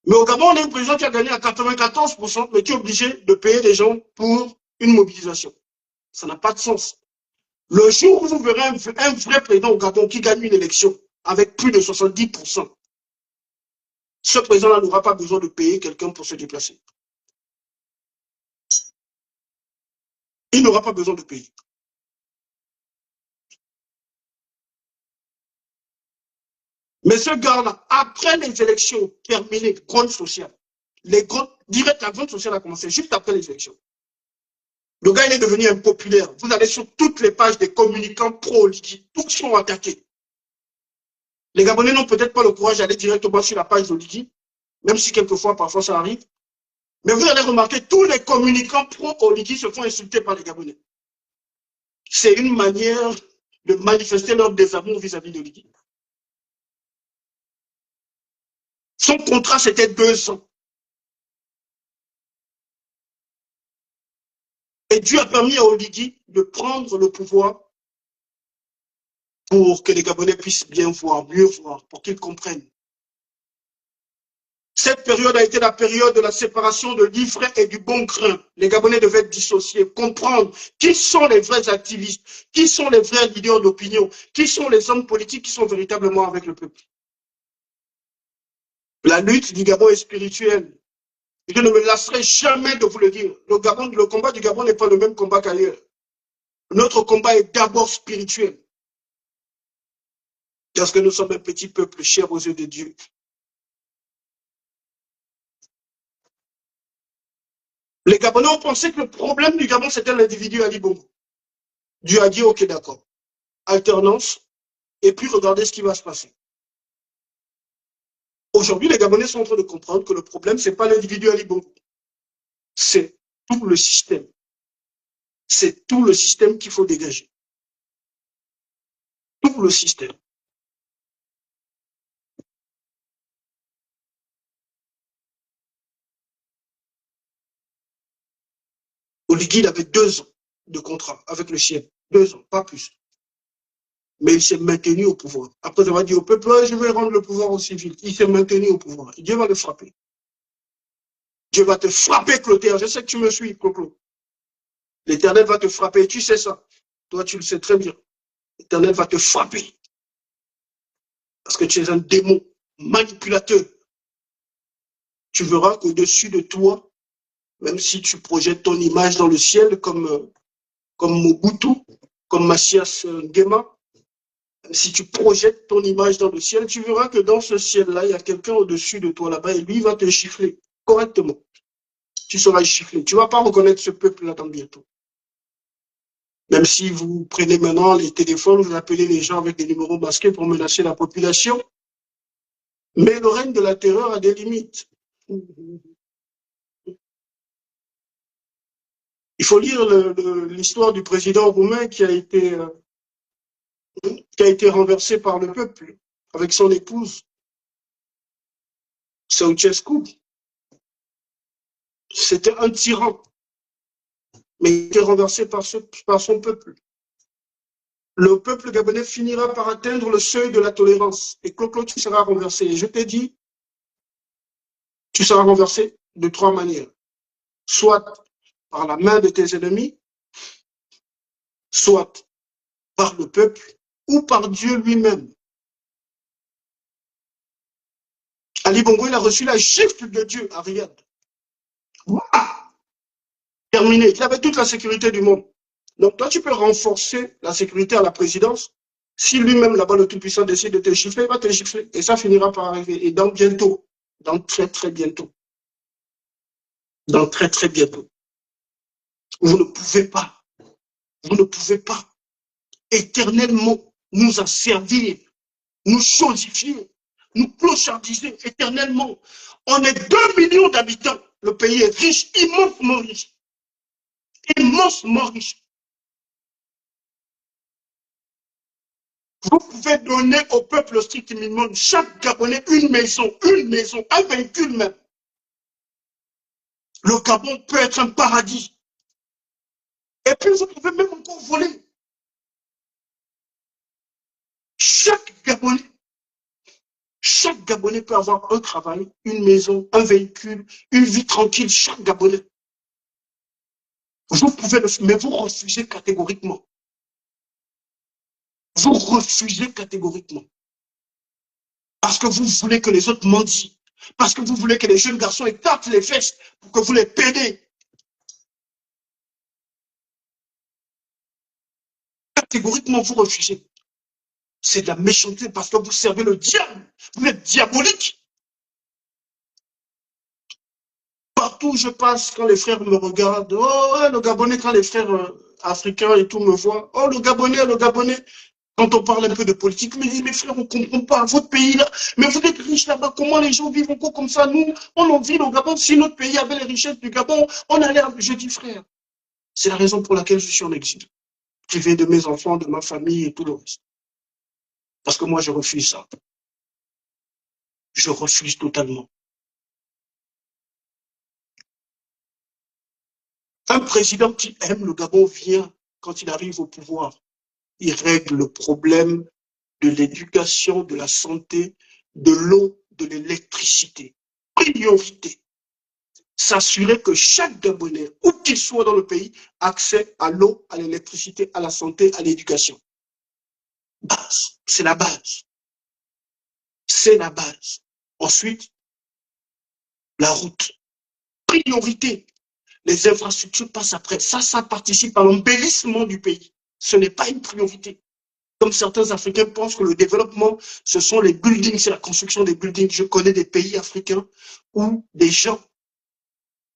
Mais au Gabon, on a un président qui a gagné à 94%, mais qui est obligé de payer les gens pour une mobilisation. Ça n'a pas de sens. Le jour où vous verrez un vrai président au Gabon qui gagne une élection avec plus de 70%, ce président-là n'aura pas besoin de payer quelqu'un pour se déplacer. Il n'aura pas besoin de payer. Mais ce gars-là, après les élections terminées, grande sociale, direct, la grande sociale a commencé juste après les élections. Le gars, il est devenu impopulaire. Vous allez sur toutes les pages des communicants pro-Oligui. Tous sont attaqués. Les Gabonais n'ont peut-être pas le courage d'aller directement sur la page d'Oligui, même si quelquefois, parfois, ça arrive. Mais vous allez remarquer, tous les communicants pro-Oligui se font insulter par les Gabonais. C'est une manière de manifester leur désamour vis-à-vis d'Oligui. Son contrat, c'était 2 ans. Et Dieu a permis à Oligui de prendre le pouvoir pour que les Gabonais puissent bien voir, mieux voir, pour qu'ils comprennent. Cette période a été la période de la séparation de l'ivraie et du bon grain. Les Gabonais devaient être dissociés, comprendre qui sont les vrais activistes, qui sont les vrais leaders d'opinion, qui sont les hommes politiques qui sont véritablement avec le peuple. La lutte du Gabon est spirituelle. Je ne me lasserai jamais de vous le dire. Le combat du Gabon n'est pas le même combat qu'ailleurs. Notre combat est d'abord spirituel. Parce que nous sommes un petit peuple cher aux yeux de Dieu. Les Gabonais ont pensé que le problème du Gabon, c'était l'individu Ali Bongo. Dieu a dit, ok, d'accord. Alternance, et puis regardez ce qui va se passer. Aujourd'hui, les Gabonais sont en train de comprendre que le problème, ce n'est pas l'individu Ali Bongo. C'est tout le système. C'est tout le système qu'il faut dégager. Tout le système. Oligui, il avait 2 ans de contrat avec le ciel. 2 ans, pas plus. Mais il s'est maintenu au pouvoir. Après avoir dit au peuple, je vais rendre le pouvoir aux civils. Il s'est maintenu au pouvoir. Et Dieu va le frapper. Dieu va te frapper, Clotaire. Je sais que tu me suis, Clo. L'Éternel va te frapper. Tu sais ça. Toi, tu le sais très bien. L'Éternel va te frapper. Parce que tu es un démon manipulateur. Tu verras qu'au-dessus de toi, même si tu projettes ton image dans le ciel comme Mobutu, comme Machias Nguema, si tu projettes ton image dans le ciel, tu verras que dans ce ciel-là, il y a quelqu'un au-dessus de toi là-bas et lui, il va te chiffler correctement. Tu seras chifflé. Tu ne vas pas reconnaître ce peuple-là dans bientôt. Même si vous prenez maintenant les téléphones, vous appelez les gens avec des numéros masqués pour menacer la population. Mais le règne de la terreur a des limites. Il faut lire l'histoire du président roumain qui a été renversé par le peuple avec son épouse, Ceausescu. C'était un tyran, mais il a été renversé par son peuple. Le peuple gabonais finira par atteindre le seuil de la tolérance. Et Clo, tu seras renversé. Et je t'ai dit, tu seras renversé de 3 manières. Soit par la main de tes ennemis, soit par le peuple, ou par Dieu lui-même. Ali Bongo, il a reçu la gifle de Dieu à Riyad. Terminé. Il avait toute la sécurité du monde. Donc toi, tu peux renforcer la sécurité à la présidence. Si lui-même, là-bas, le Tout-Puissant décide de te gifler, il va te gifler. Et ça finira par arriver. Et dans bientôt, dans très, très bientôt, dans très, très bientôt, vous ne pouvez pas éternellement nous asservir, nous chosifier, nous clochardiser éternellement. On est 2 millions d'habitants. Le pays est riche, immensement riche. Immensement riche. Vous pouvez donner au peuple strict minimum, chaque Gabonais, une maison, un véhicule même. Le Gabon peut être un paradis. Et puis vous pouvez même encore voler. Chaque Gabonais peut avoir un travail, une maison, un véhicule, une vie tranquille, chaque Gabonais. Vous pouvez le faire, mais vous refusez catégoriquement. Vous refusez catégoriquement. Parce que vous voulez que les autres mendient. Parce que vous voulez que les jeunes garçons écartent les fesses pour que vous les pédez. catégoriquement vous refusez. C'est de la méchanceté parce que vous servez le diable. Vous êtes diabolique. Partout où je passe, quand les frères me regardent, oh, ouais, le Gabonais, quand les frères africains et tout me voient, oh, le Gabonais, le Gabonais. Quand on parle un peu de politique, mais mes frères, on ne comprend pas votre pays là. Mais vous êtes riches là-bas, comment les gens vivent encore comme ça? Nous, on en vit au Gabon. Si notre pays avait les richesses du Gabon, on allait. Je dis, frère, c'est la raison pour laquelle je suis en exil. Privé de mes enfants, de ma famille et tout le reste. Parce que moi, je refuse ça. Je refuse totalement. Un président qui aime le Gabon vient, quand il arrive au pouvoir, il règle le problème de l'éducation, de la santé, de l'eau, de l'électricité. Priorité. S'assurer que chaque Gabonais, où qu'il soit dans le pays, a accès à l'eau, à l'électricité, à la santé, à l'éducation. Base. C'est la base. C'est la base. Ensuite, la route. Priorité. Les infrastructures passent après. Ça participe à l'embellissement du pays. Ce n'est pas une priorité. Comme certains Africains pensent que le développement, ce sont les buildings, c'est la construction des buildings. Je connais des pays africains où des gens,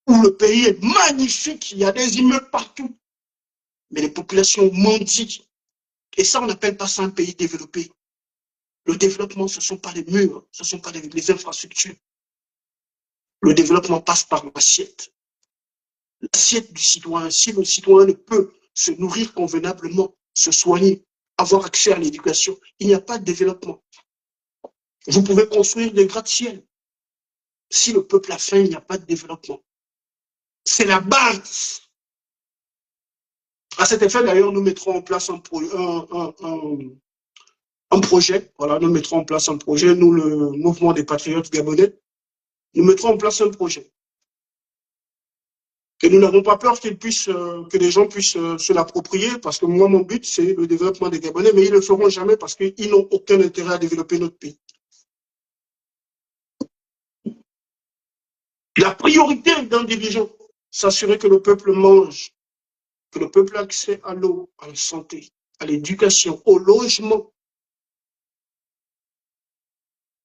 où le pays est magnifique, il y a des immeubles partout, mais les populations mendient. Et ça, on n'appelle pas ça un pays développé. Le développement, ce ne sont pas les murs, ce ne sont pas les infrastructures. Le développement passe par l'assiette. L'assiette du citoyen. Si le citoyen ne peut se nourrir convenablement, se soigner, avoir accès à l'éducation, il n'y a pas de développement. Vous pouvez construire des gratte-ciel. Si le peuple a faim, il n'y a pas de développement. C'est la base. À cet effet, d'ailleurs, nous mettrons en place un projet. Voilà, nous mettrons en place un projet. Nous, le mouvement des patriotes gabonais, nous mettrons en place un projet. Et nous n'avons pas peur que les gens puissent se l'approprier, parce que moi, mon but, c'est le développement des Gabonais, mais ils ne le feront jamais parce qu'ils n'ont aucun intérêt à développer notre pays. La priorité d'un dirigeant, s'assurer que le peuple mange, que le peuple a accès à l'eau, à la santé, à l'éducation, au logement.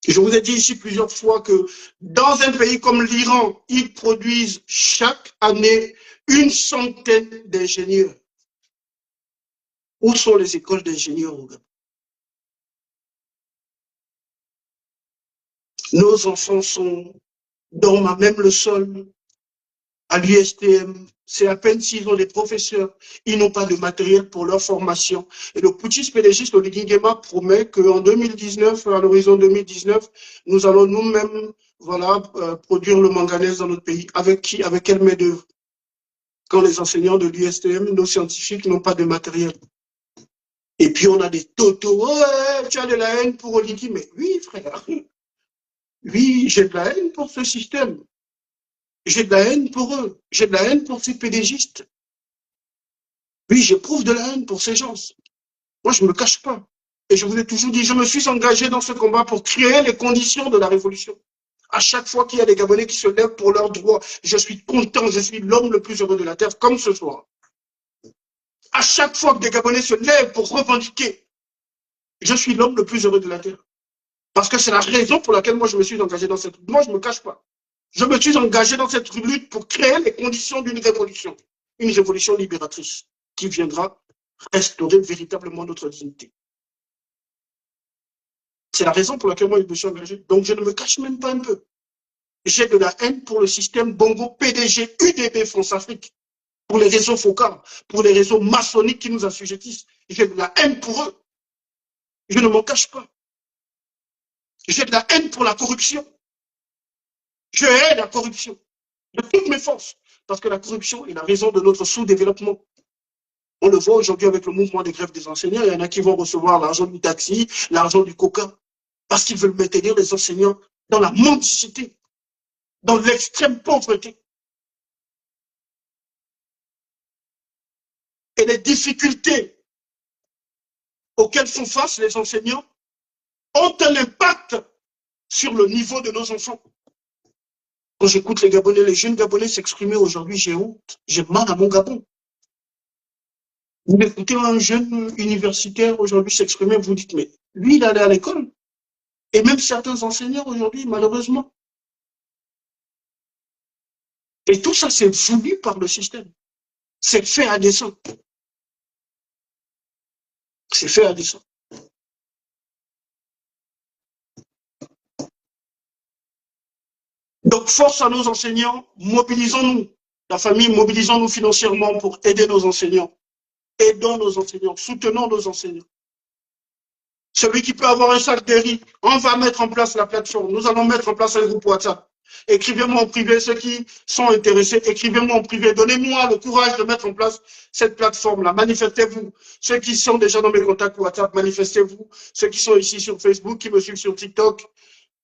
Je vous ai dit ici plusieurs fois que dans un pays comme l'Iran, ils produisent chaque année une centaine d'ingénieurs. Où sont les écoles d'ingénieurs au Gabon? Nos enfants dorment à même le sol, à l'USTM. C'est à peine s'ils ont des professeurs. Ils n'ont pas de matériel pour leur formation. Et le putschiste pédagiste Olivier Nguema promet qu'en 2019, à l'horizon 2019, nous allons nous-mêmes produire le manganèse dans notre pays. Avec qui? Avec quelle main-d'œuvre? Quand les enseignants de l'USTM, nos scientifiques n'ont pas de matériel. Et puis on a des totos. Ouais, tu as de la haine pour Olivier. Mais oui, frère. Oui, j'ai de la haine pour ce système. J'ai de la haine pour eux. J'ai de la haine pour ces pédégistes. Oui, j'éprouve de la haine pour ces gens. Moi, je ne me cache pas. Et je vous ai toujours dit, je me suis engagé dans ce combat pour créer les conditions de la révolution. À chaque fois qu'il y a des Gabonais qui se lèvent pour leurs droits, je suis content, je suis l'homme le plus heureux de la terre, comme ce soir. À chaque fois que des Gabonais se lèvent pour revendiquer, je suis l'homme le plus heureux de la terre. Parce que c'est la raison pour laquelle moi je me suis engagé dans cette lutte. Moi, je ne me cache pas. Je me suis engagé dans cette lutte pour créer les conditions d'une révolution. Une révolution libératrice qui viendra restaurer véritablement notre dignité. C'est la raison pour laquelle moi je me suis engagé. Donc je ne me cache même pas un peu. J'ai de la haine pour le système Bongo PDG UDB France-Afrique, pour les réseaux focaux, pour les réseaux maçonniques qui nous assujettissent. J'ai de la haine pour eux. Je ne m'en cache pas. J'ai de la haine pour la corruption. Je hais la corruption de toutes mes forces, parce que la corruption est la raison de notre sous-développement. On le voit aujourd'hui avec le mouvement des grèves des enseignants. Il y en a qui vont recevoir l'argent du taxi, l'argent du coca, parce qu'ils veulent maintenir les enseignants dans la mendicité, dans l'extrême pauvreté. Et les difficultés auxquelles font face les enseignants ont un impact sur le niveau de nos enfants. Quand j'écoute les Gabonais, les jeunes Gabonais s'exprimer aujourd'hui, j'ai honte, j'ai mal à mon Gabon. Vous écoutez un jeune universitaire aujourd'hui s'exprimer, vous dites, mais lui, il allait à l'école. Et même certains enseignants aujourd'hui, malheureusement. Et tout ça, c'est voulu par le système. C'est fait à dessein. C'est fait à dessein. Donc, force à nos enseignants, mobilisons-nous. La famille, mobilisons-nous financièrement pour aider nos enseignants. Aidons nos enseignants, soutenons nos enseignants. Celui qui peut avoir un sac de riz, on va mettre en place la plateforme. Nous allons mettre en place un groupe WhatsApp. Écrivez-moi en privé, ceux qui sont intéressés, écrivez-moi en privé. Donnez-moi le courage de mettre en place cette plateforme-là. Manifestez-vous. Ceux qui sont déjà dans mes contacts WhatsApp, manifestez-vous. Ceux qui sont ici sur Facebook, qui me suivent sur TikTok,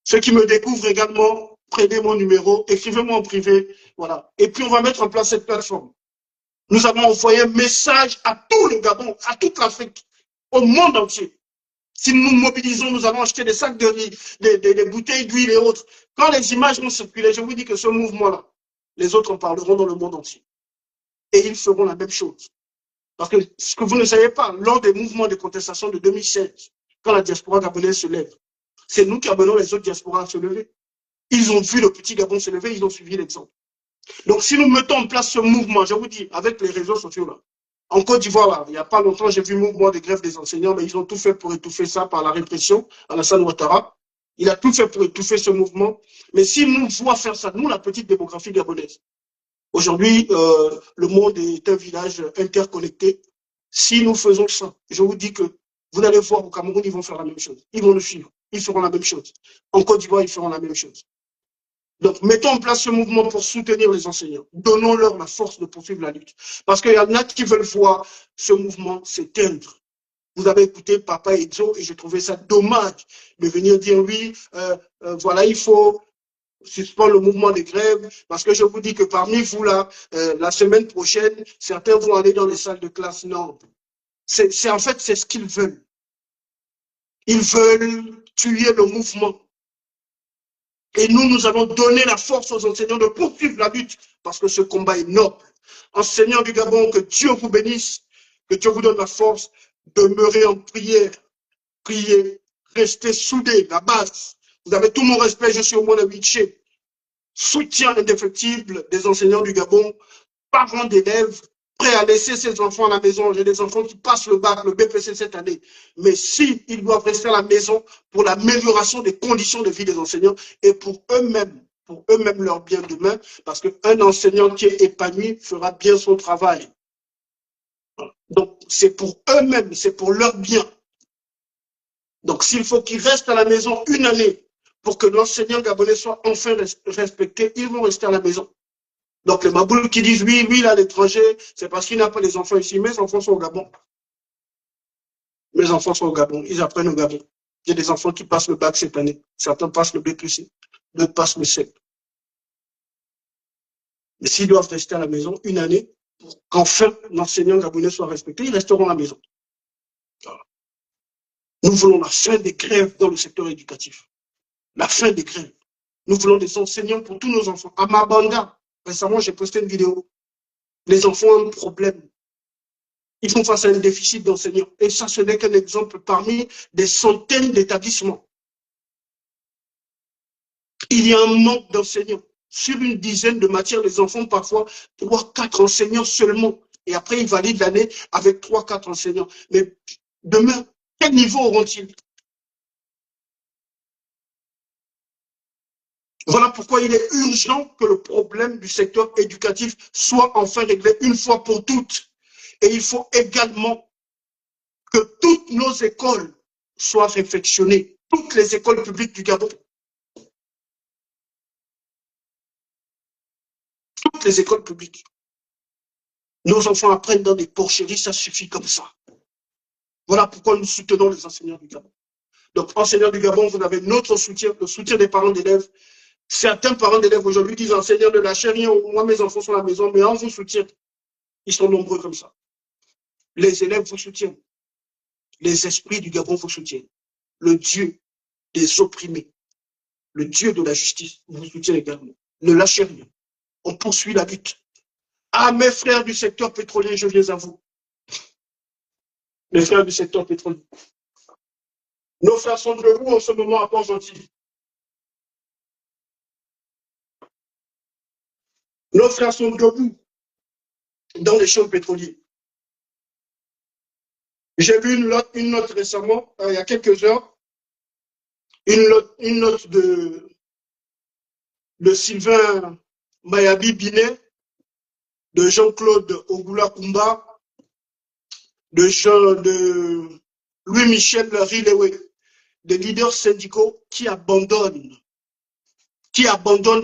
ceux qui me découvrent également, prenez mon numéro, écrivez-moi en privé. Voilà. Et puis, on va mettre en place cette plateforme. Nous avons envoyé un message à tout le Gabon, à toute l'Afrique, au monde entier. Si nous nous mobilisons, nous allons acheter des sacs de riz, des bouteilles d'huile et autres. Quand les images vont circuler, je vous dis que ce mouvement-là, les autres en parleront dans le monde entier. Et ils feront la même chose. Parce que ce que vous ne savez pas, lors des mouvements de contestation de 2016, quand la diaspora gabonaise se lève, c'est nous qui amenons les autres diasporas à se lever. Ils ont vu le petit Gabon se lever, ils ont suivi l'exemple. Donc si nous mettons en place ce mouvement, je vous dis, avec les réseaux sociaux là, en Côte d'Ivoire, il n'y a pas longtemps, j'ai vu le mouvement de grève des enseignants, mais ils ont tout fait pour étouffer ça par la répression. Alassane Ouattara, il a tout fait pour étouffer ce mouvement. Mais si nous voulons faire ça, nous, la petite démographie gabonaise, aujourd'hui, le monde est un village interconnecté. Si nous faisons ça, je vous dis que vous allez voir au Cameroun, ils vont faire la même chose. Ils vont le suivre. Ils feront la même chose. En Côte d'Ivoire, ils feront la même chose. Donc, mettons en place ce mouvement pour soutenir les enseignants. Donnons-leur la force de poursuivre la lutte. Parce qu'il y en a qui veulent voir ce mouvement s'éteindre. Vous avez écouté Papa Edzo et j'ai trouvé ça dommage de venir dire oui, voilà, il faut suspendre le mouvement des grèves parce que je vous dis que parmi vous là, la semaine prochaine, certains vont aller dans les salles de classe. Non, en fait, c'est ce qu'ils veulent. Ils veulent tuer le mouvement. Et nous allons donner la force aux enseignants de poursuivre la lutte parce que ce combat est noble. Enseignants du Gabon, que Dieu vous bénisse, que Dieu vous donne la force, demeurez en prière, priez, restez soudés, la base. Vous avez tout mon respect, je suis au moins habitué. Soutien indéfectible des enseignants du Gabon, parents d'élèves, prêts à laisser ses enfants à la maison. J'ai des enfants qui passent le bac, le BPC cette année. Mais si ils doivent rester à la maison pour l'amélioration des conditions de vie des enseignants et pour eux-mêmes leur bien demain, parce qu'un enseignant qui est épanoui fera bien son travail. Donc, c'est pour eux-mêmes, c'est pour leur bien. Donc, s'il faut qu'ils restent à la maison une année pour que l'enseignant gabonais soit enfin respecté, ils vont rester à la maison. Donc, les Maboules qui disent oui, lui, il est à l'étranger, c'est parce qu'il n'a pas les enfants ici. Mes enfants sont au Gabon. Mes enfants sont au Gabon. Ils apprennent au Gabon. J'ai des enfants qui passent le bac cette année. Certains passent le BPC, d'autres passent le CEP. Mais s'ils doivent rester à la maison une année, pour qu'enfin l'enseignant gabonais soit respecté, ils resteront à la maison. Nous voulons la fin des grèves dans le secteur éducatif. La fin des grèves. Nous voulons des enseignants pour tous nos enfants. À Mabanda, récemment, j'ai posté une vidéo. Les enfants ont un problème. Ils font face à un déficit d'enseignants. Et ça, ce n'est qu'un exemple parmi des centaines d'établissements. Il y a un manque d'enseignants. Sur une dizaine de matières, les enfants ont parfois 3-4 enseignants seulement. Et après, ils valident l'année avec 3-4 enseignants. Mais demain, quel niveau auront-ils? Voilà pourquoi il est urgent que le problème du secteur éducatif soit enfin réglé une fois pour toutes. Et il faut également que toutes nos écoles soient réfectionnées, toutes les écoles publiques du Gabon. Toutes les écoles publiques. Nos enfants apprennent dans des porcheries, ça suffit comme ça. Voilà pourquoi nous soutenons les enseignants du Gabon. Donc, enseignants du Gabon, vous avez notre soutien, le soutien des parents d'élèves. Certains parents d'élèves aujourd'hui disent, enseignants, ne lâchez rien, moi mes enfants sont à la maison, mais on vous soutient. Ils sont nombreux comme ça. Les élèves vous soutiennent. Les esprits du Gabon vous soutiennent. Le Dieu des opprimés, le Dieu de la justice vous soutient également. Ne lâchez rien. On poursuit la lutte. À mes frères du secteur pétrolier, je viens à vous. les frères du secteur pétrolier. Nos frères sont debout en ce moment à Port-Gentil. Nos frères sont debout dans les champs pétroliers. J'ai vu une note récemment, il y a quelques heures, une note de Sylvain Mayabi Binet, de Jean-Claude Ogula Kumba, de Louis-Michel Rilewe, des leaders syndicaux qui abandonnent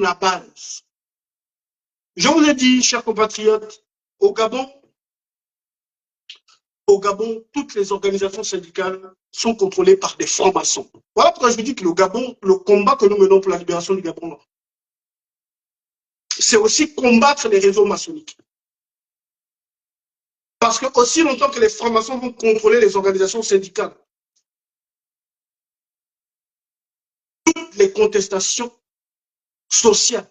la base. Je vous ai dit, chers compatriotes, au Gabon, toutes les organisations syndicales sont contrôlées par des francs-maçons. Voilà pourquoi je vous dis que le Gabon, le combat que nous menons pour la libération du Gabon, c'est aussi combattre les réseaux maçonniques. Parce que aussi longtemps que les francs-maçons vont contrôler les organisations syndicales, toutes les contestations sociales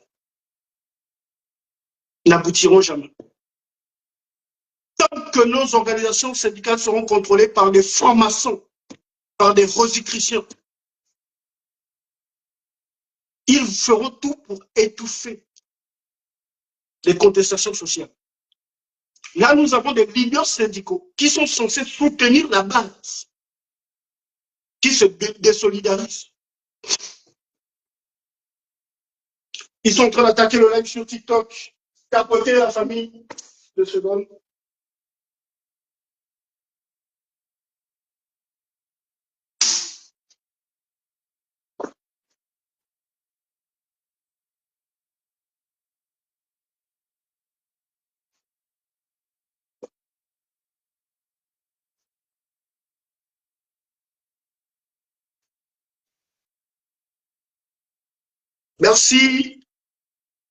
n'aboutiront jamais. Tant que nos organisations syndicales seront contrôlées par des francs-maçons, par des rosicruciens, ils feront tout pour étouffer les contestations sociales. Là, nous avons des leaders syndicaux qui sont censés soutenir la base, qui se désolidarisent. Ils sont en train d'attaquer le live sur TikTok, tapoter la famille de secondes. Merci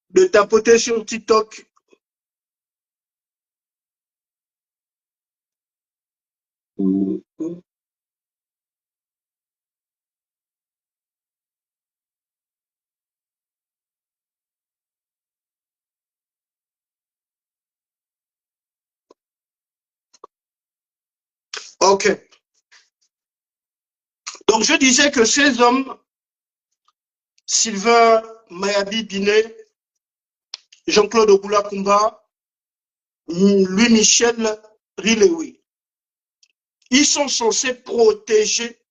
de tapoter sur TikTok. Ok. Donc, je disais que ces hommes, Sylvain Mayabi Binet, Jean-Claude Ogula Kumba, Louis-Michel Rilewe, ils sont censés protéger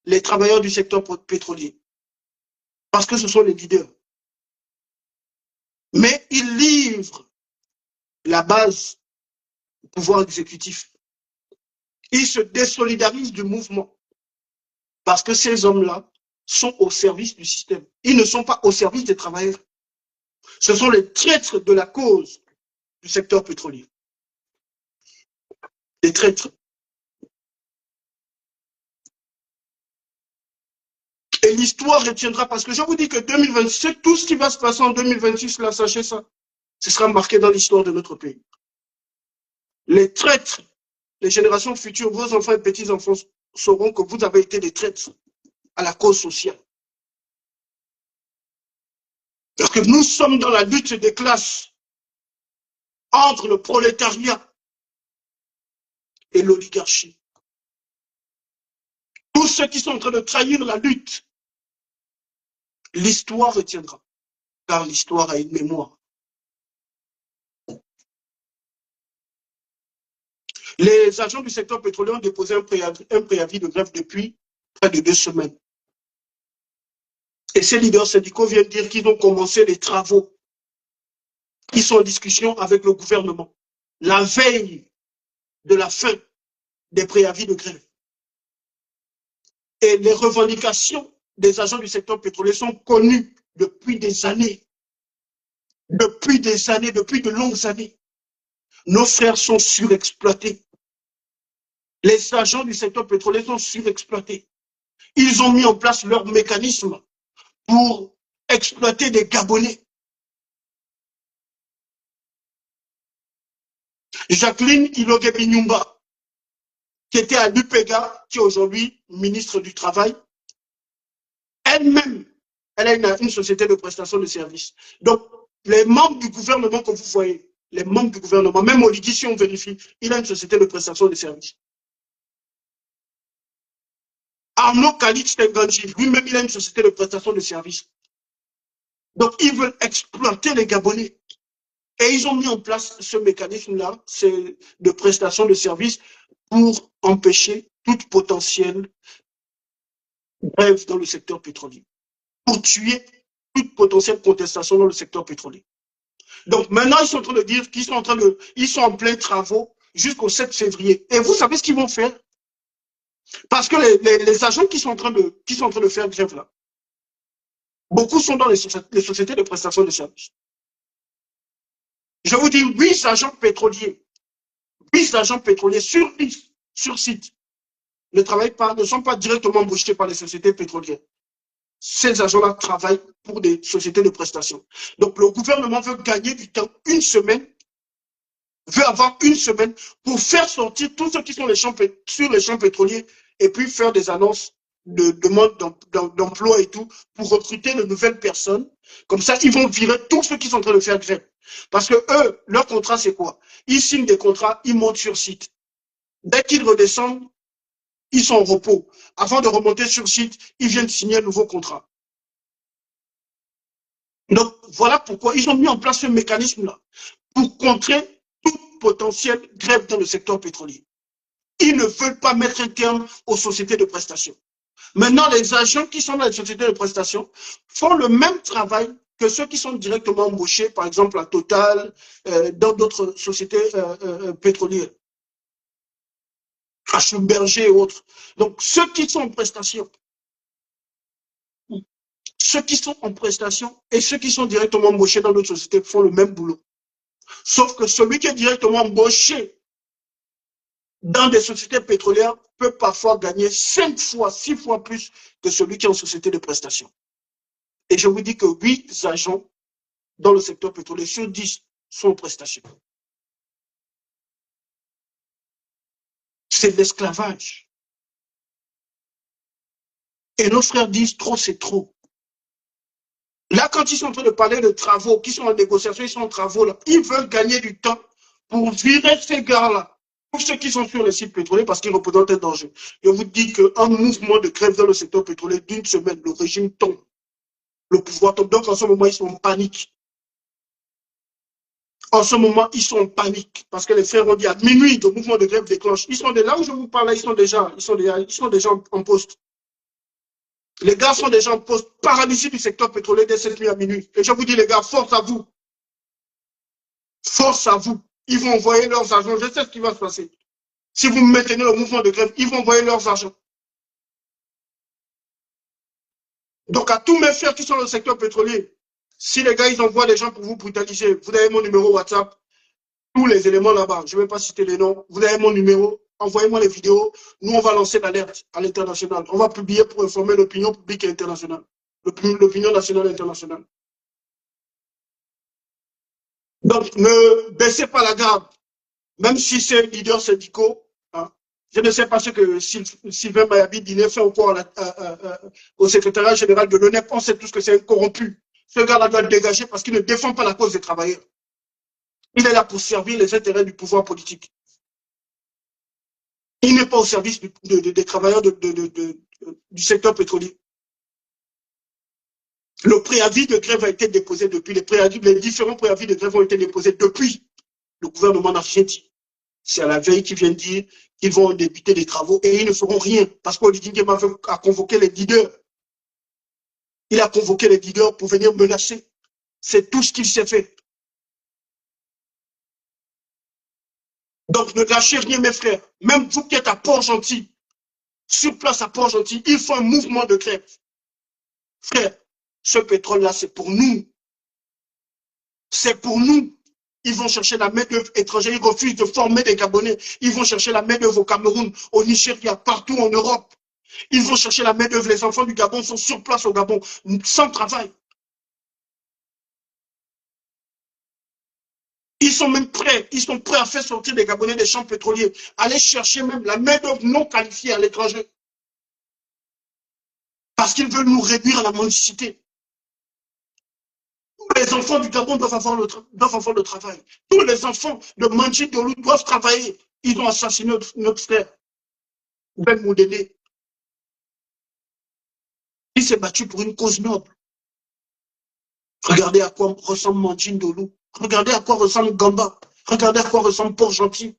les travailleurs du secteur pétrolier. Parce que ce sont les leaders. Mais ils livrent la base au pouvoir exécutif. Ils se désolidarisent du mouvement. Parce que ces hommes-là sont au service du système. Ils ne sont pas au service des travailleurs. Ce sont les traîtres de la cause du secteur pétrolier. Les traîtres. Et l'histoire retiendra, parce que je vous dis que 2026, tout ce qui va se passer en 2026, là, sachez ça, ce sera marqué dans l'histoire de notre pays. Les traîtres, les générations futures, vos enfants et petits-enfants sauront que vous avez été des traîtres à la cause sociale. Parce que nous sommes dans la lutte des classes entre le prolétariat et l'oligarchie. Tous ceux qui sont en train de trahir la lutte, l'histoire retiendra, car l'histoire a une mémoire. Les agents du secteur pétrolier ont déposé un préavis de grève depuis près de 2 semaines. Et ces leaders syndicaux viennent dire qu'ils ont commencé les travaux. Ils sont en discussion avec le gouvernement. La veille de la fin des préavis de grève. Et les revendications des agents du secteur pétrolier sont connues depuis des années. Depuis de longues années. Nos frères sont surexploités. Les agents du secteur pétrolier sont surexploités. Ils ont mis en place leurs mécanismes pour exploiter des Gabonais. Jacqueline Iloge-Binyumba, qui était à l'UPEGA, qui est aujourd'hui ministre du Travail, elle-même, elle a une société de prestation de services. Donc, les membres du gouvernement que vous voyez, les membres du gouvernement, même Oligi, si on vérifie, il a une société de prestation de services. Arnaud Khalid Tenganji, lui-même, il a une société de prestation de services. Donc, ils veulent exploiter les Gabonais. Et ils ont mis en place ce mécanisme-là, c'est de prestation de services pour empêcher toute potentielle grève dans le secteur pétrolier, pour tuer toute potentielle contestation dans le secteur pétrolier. Donc maintenant, ils sont en train de dire qu'ils sont en plein travaux jusqu'au 7 février. Et vous savez ce qu'ils vont faire? Parce que les agents qui sont en train de faire grève là, beaucoup sont dans les sociétés de prestation de services. Je vous dis 8 agents pétroliers sur 10 sur site ne travaillent pas, ne sont pas directement embauchés par les sociétés pétrolières. Ces agents-là travaillent pour des sociétés de prestations. Donc, le gouvernement veut gagner du temps, veut avoir une semaine pour faire sortir tous ceux qui sont sur les champs pétroliers et puis faire des annonces de demande d'emploi et tout pour recruter de nouvelles personnes. Comme ça, ils vont virer tous ceux qui sont en train de faire grève. Parce que eux, leur contrat, c'est quoi? Ils signent des contrats, ils montent sur site. Dès qu'ils redescendent, ils sont en repos. Avant de remonter sur site, ils viennent signer un nouveau contrat. Donc, voilà pourquoi ils ont mis en place ce mécanisme-là pour contrer toute potentielle grève dans le secteur pétrolier. Ils ne veulent pas mettre un terme aux sociétés de prestations. Maintenant, les agents qui sont dans les sociétés de prestations font le même travail que ceux qui sont directement embauchés, par exemple à Total, dans d'autres sociétés pétrolières, à Schlumberger et autres. Donc, ceux qui sont en prestation et ceux qui sont directement embauchés dans d'autres sociétés font le même boulot. Sauf que celui qui est directement embauché dans des sociétés pétrolières peut parfois gagner 5 fois, 6 fois plus que celui qui est en société de prestation. Et je vous dis que 8 agents dans le secteur pétrolier sur 10 sont en prestation. C'est de l'esclavage. Et nos frères disent trop, c'est trop. Là, quand ils sont en train de parler de travaux, qui sont en négociation, ils sont en travaux, là, ils veulent gagner du temps pour virer ces gars-là. Pour ceux qui sont sur les sites pétroliers, parce qu'ils représentent un danger. Je vous dis qu'un mouvement de grève dans le secteur pétrolier d'une semaine, le régime tombe. Le pouvoir tombe. Donc, en ce moment, ils sont en panique. En ce moment, ils sont en panique. Parce que les frères ont dit à minuit, le mouvement de grève déclenche. Ils sont de là où je vous parle, ils sont déjà en poste. Les gars sont déjà en poste, paralysés du secteur pétrolier dès cette nuit à minuit. Et je vous dis, les gars, force à vous. Force à vous. Ils vont envoyer leurs agents. Je sais ce qui va se passer. Si vous maintenez le mouvement de grève, ils vont envoyer leurs agents. Donc, à tous mes frères qui sont dans le secteur pétrolier, si les gars, ils envoient des gens pour vous brutaliser, vous avez mon numéro WhatsApp, tous les éléments là-bas, je ne vais pas citer les noms, vous avez mon numéro, envoyez-moi les vidéos, nous, on va lancer l'alerte à l'international. On va publier pour informer l'opinion publique et internationale, l'opinion nationale et internationale. Donc, ne baissez pas la garde, même si c'est leader syndicaux. Hein. Je ne sais pas ce que Sylvain Mayabi Diné fait encore au secrétariat général de l'ONEP. On sait tous que c'est un corrompu. Ce gars-là doit être dégagé parce qu'il ne défend pas la cause des travailleurs. Il est là pour servir les intérêts du pouvoir politique. Il n'est pas au service des travailleurs du secteur pétrolier. Le préavis de grève a été déposé depuis, les différents préavis de grève ont été déposés depuis. Le gouvernement n'a rien dit. C'est à la veille qu'ils viennent dire qu'ils vont débuter des travaux et ils ne feront rien parce qu'Olivier Nguema a convoqué les leaders. Il a convoqué les leaders pour venir menacer. C'est tout ce qu'il s'est fait. Donc ne lâchez rien, mes frères. Même vous qui êtes à Port-Gentil, sur place à Port-Gentil, il faut un mouvement de grève. Frère, ce pétrole-là, c'est pour nous. C'est pour nous. Ils vont chercher la main-d'œuvre étrangère. Ils refusent de former des Gabonais. Ils vont chercher la main-d'œuvre au Cameroun, au Nigeria, partout en Europe. Ils vont chercher la main-d'œuvre. Les enfants du Gabon sont sur place au Gabon, sans travail. Ils sont même prêts. Ils sont prêts à faire sortir des Gabonais des champs pétroliers. Aller chercher même la main-d'œuvre non qualifiée à l'étranger. Parce qu'ils veulent nous réduire à la mendicité. Tous les enfants du Gabon doivent avoir le travail. Tous les enfants de Mandji Dolou doivent travailler. Ils ont assassiné notre frère, Ben Moudélé. qui s'est battu pour une cause noble. Regardez à quoi ressemble Mandine Dolou. Regardez à quoi ressemble Gamba. Regardez à quoi ressemble Port-Gentil.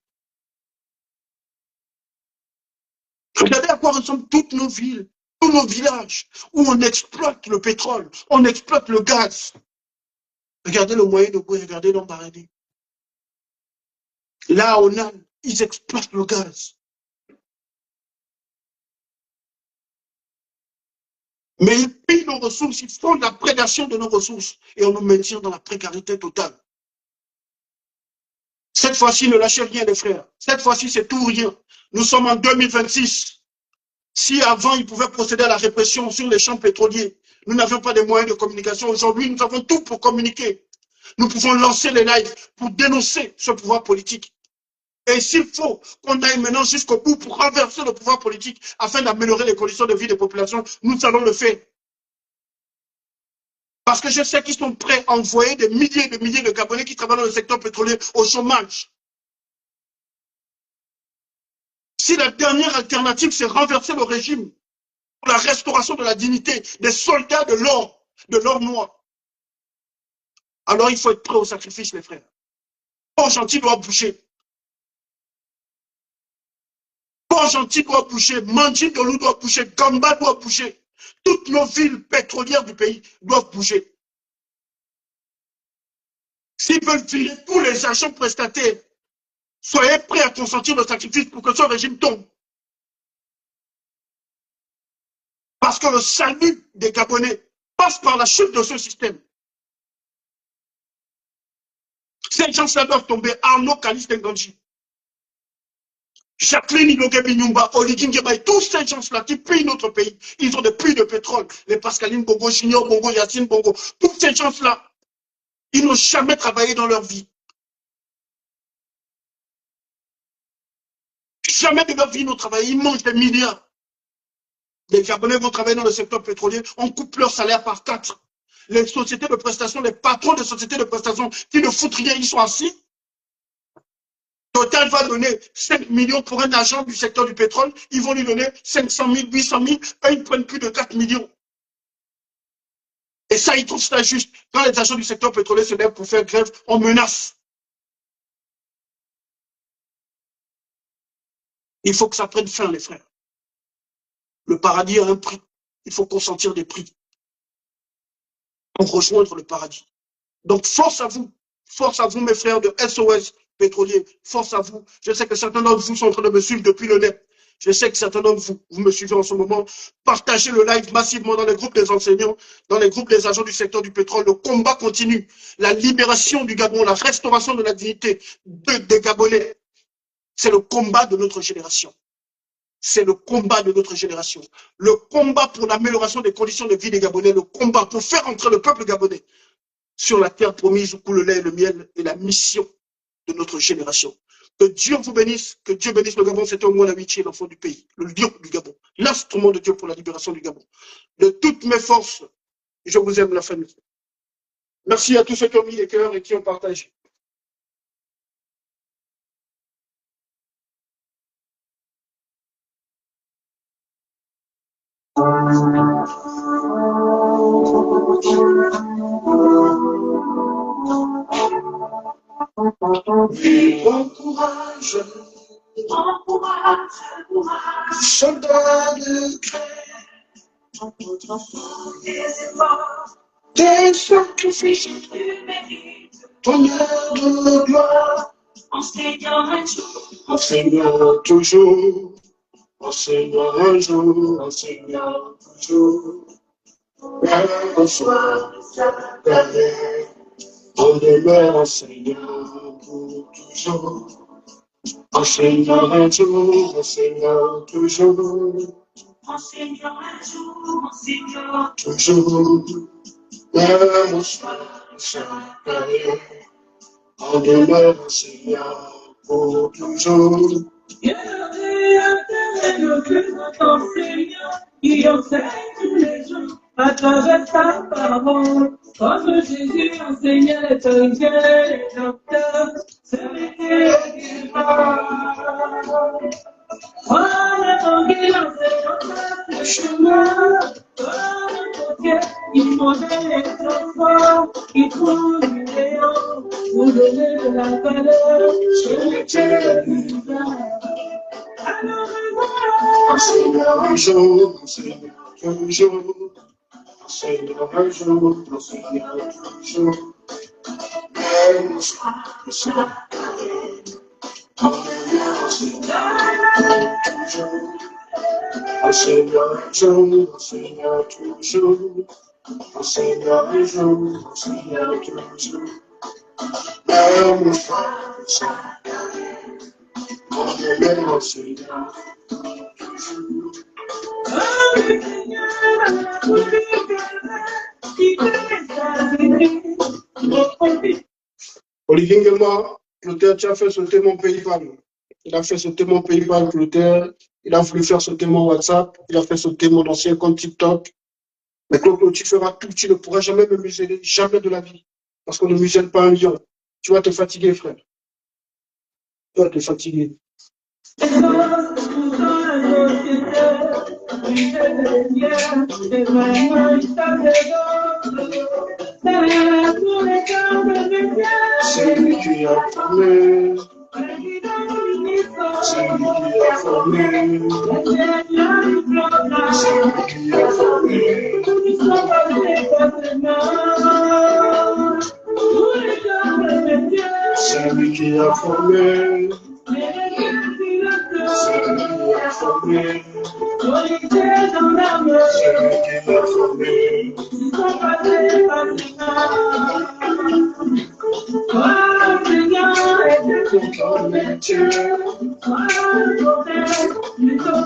Regardez à quoi ressemblent toutes nos villes, tous nos villages, où on exploite le pétrole, on exploite le gaz. Regardez le moyen de Goué, regardez l'Ambarédie. Là, on a, ils exploitent le gaz. Mais ils pillent nos ressources, ils font la prédation de nos ressources et on nous maintient dans la précarité totale. Cette fois-ci, ne lâchez rien, les frères. Cette fois-ci, c'est tout ou rien. Nous sommes en 2026. Si avant, ils pouvaient procéder à la répression sur les champs pétroliers, nous n'avions pas de moyens de communication. Aujourd'hui, nous avons tout pour communiquer. Nous pouvons lancer les lives pour dénoncer ce pouvoir politique. Et s'il faut qu'on aille maintenant jusqu'au bout pour renverser le pouvoir politique afin d'améliorer les conditions de vie des populations, nous allons le faire. Parce que je sais qu'ils sont prêts à envoyer des milliers et des milliers de Gabonais qui travaillent dans le secteur pétrolier au chômage. Si la dernière alternative, c'est renverser le régime pour la restauration de la dignité des soldats de l'or noir, alors il faut être prêt au sacrifice, les frères. Port-Gentil doit bouger. Port-Gentil doit bouger. Mandine Dolou doit bouger. Gamba doit bouger. Toutes nos villes pétrolières du pays doivent bouger. S'ils veulent virer tous les agents prestataires, soyez prêts à consentir le sacrifice pour que ce régime tombe. Parce que le salut des Gabonais passe par la chute de ce système. Ces gens-là doivent tomber. Arnaud Kaliste Nganji, Jacqueline Ilogué Binyumba, Oligin Gebaï, tous ces gens-là qui pillent notre pays, ils ont des puits de pétrole. Les Pascaline Bongo, Junior Bongo, Yacine Bongo, tous ces gens-là, ils n'ont jamais travaillé dans leur vie. Jamais de leur vie ils n'ont travaillé, ils mangent des milliards. Les Gabonais vont travailler dans le secteur pétrolier, on coupe leur salaire par 4. Les sociétés de prestations, les patrons des sociétés de prestations qui ne foutent rien, ils sont assis. Total va donner 5 millions pour un agent du secteur du pétrole, ils vont lui donner 500 000, 800 000, eux ils prennent plus de 4 millions. Et ça, ils trouvent ça juste. Quand les agents du secteur pétrolier se lèvent pour faire grève, on menace. Il faut que ça prenne fin, les frères. Le paradis a un prix. Il faut consentir des prix pour rejoindre le paradis. Donc, force à vous, mes frères de SOS pétrolier, force à vous. Je sais que certains d'entre vous sont en train de me suivre depuis le net. Je sais que certains d'entre vous, vous me suivez en ce moment. Partagez le live massivement dans les groupes des enseignants, dans les groupes des agents du secteur du pétrole. Le combat continue. La libération du Gabon, la restauration de la dignité des Gabonais, c'est le combat de notre génération. C'est le combat de notre génération. Le combat pour l'amélioration des conditions de vie des Gabonais, le combat pour faire entrer le peuple gabonais sur la terre promise où coule le lait et le miel est la mission de notre génération. Que Dieu vous bénisse, que Dieu bénisse le Gabon, c'est au moins l'amitié, l'enfant du pays, le lion du Gabon, l'instrument de Dieu pour la libération du Gabon. De toutes mes forces, je vous aime la famille. Merci à tous ceux qui ont mis les cœurs et qui ont partagé. Bon courage, soldat de craie, tes sacrifices, ton heure de gloire, enseignant toujours, enseignant un jour, enseignant toujours, quel soit sa carrière, on demeure enseignant pour toujours. Enseignant un jour, enseignant toujours. Enseignant un jour, enseignant toujours. Même soit sa carrière, on demeure enseignant pour toujours. Gardez intérêt que notre enseignant qui enseigne tous les jours à travers sa parole. Comme Jésus enseignait les théologiens et les docteurs, serviteurs et voilà l'évangile enseignant le chemin. modèle est trop fort, il trouve du néant pour donner de la valeur. Je l'ai alors Seigneur, un jour, Seigneur, toujours. Seigneur, un jour, Seigneur, toujours. Même Seigneur, Seigneur, toujours. Seigneur, toujours. Seigneur, un jour, Seigneur, toujours. Même Seigneur, Olivier Nguema, Clotaire, tu as fait sauter mon PayPal. Il a fait sauter mon PayPal, Clotaire. Il a voulu faire sauter mon WhatsApp. Il a fait sauter mon ancien compte TikTok. Mais Claude, tu feras tout. Tu ne pourras jamais me museler. Jamais de la vie. Parce qu'on ne muselle pas un lion. Tu vas te fatiguer, frère. Tu vas te fatiguer. C'est lui qui a formé. C'est lui qui a formé. C'est lui qui a formé. C'est lui qui a formé. C'est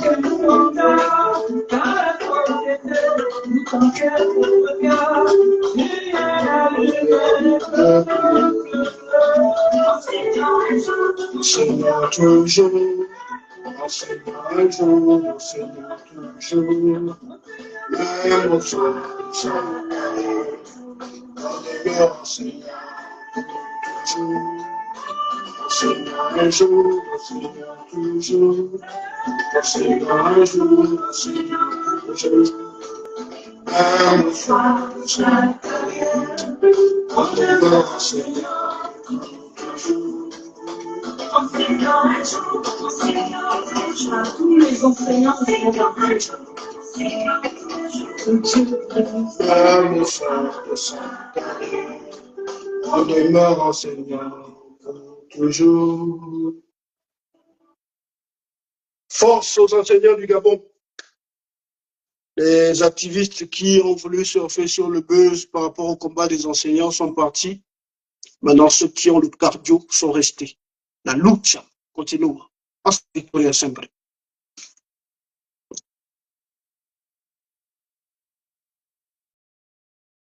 lui qui a formé. Seigneur, toujours. Seigneur, un jour, Seigneur, toujours. Même au fond, Seigneur, toujours. Seigneur, un jour, Seigneur, toujours. Seigneur, un jour, Seigneur, toujours. Même au fond, Seigneur, tous les enseignants on demeure enseignant toujours. Force aux enseignants du Gabon. Les activistes qui ont voulu surfer sur le buzz par rapport au combat des enseignants sont partis. Maintenant, ceux qui ont le cardio sont restés. La lucha continue. Hasta victoria siempre.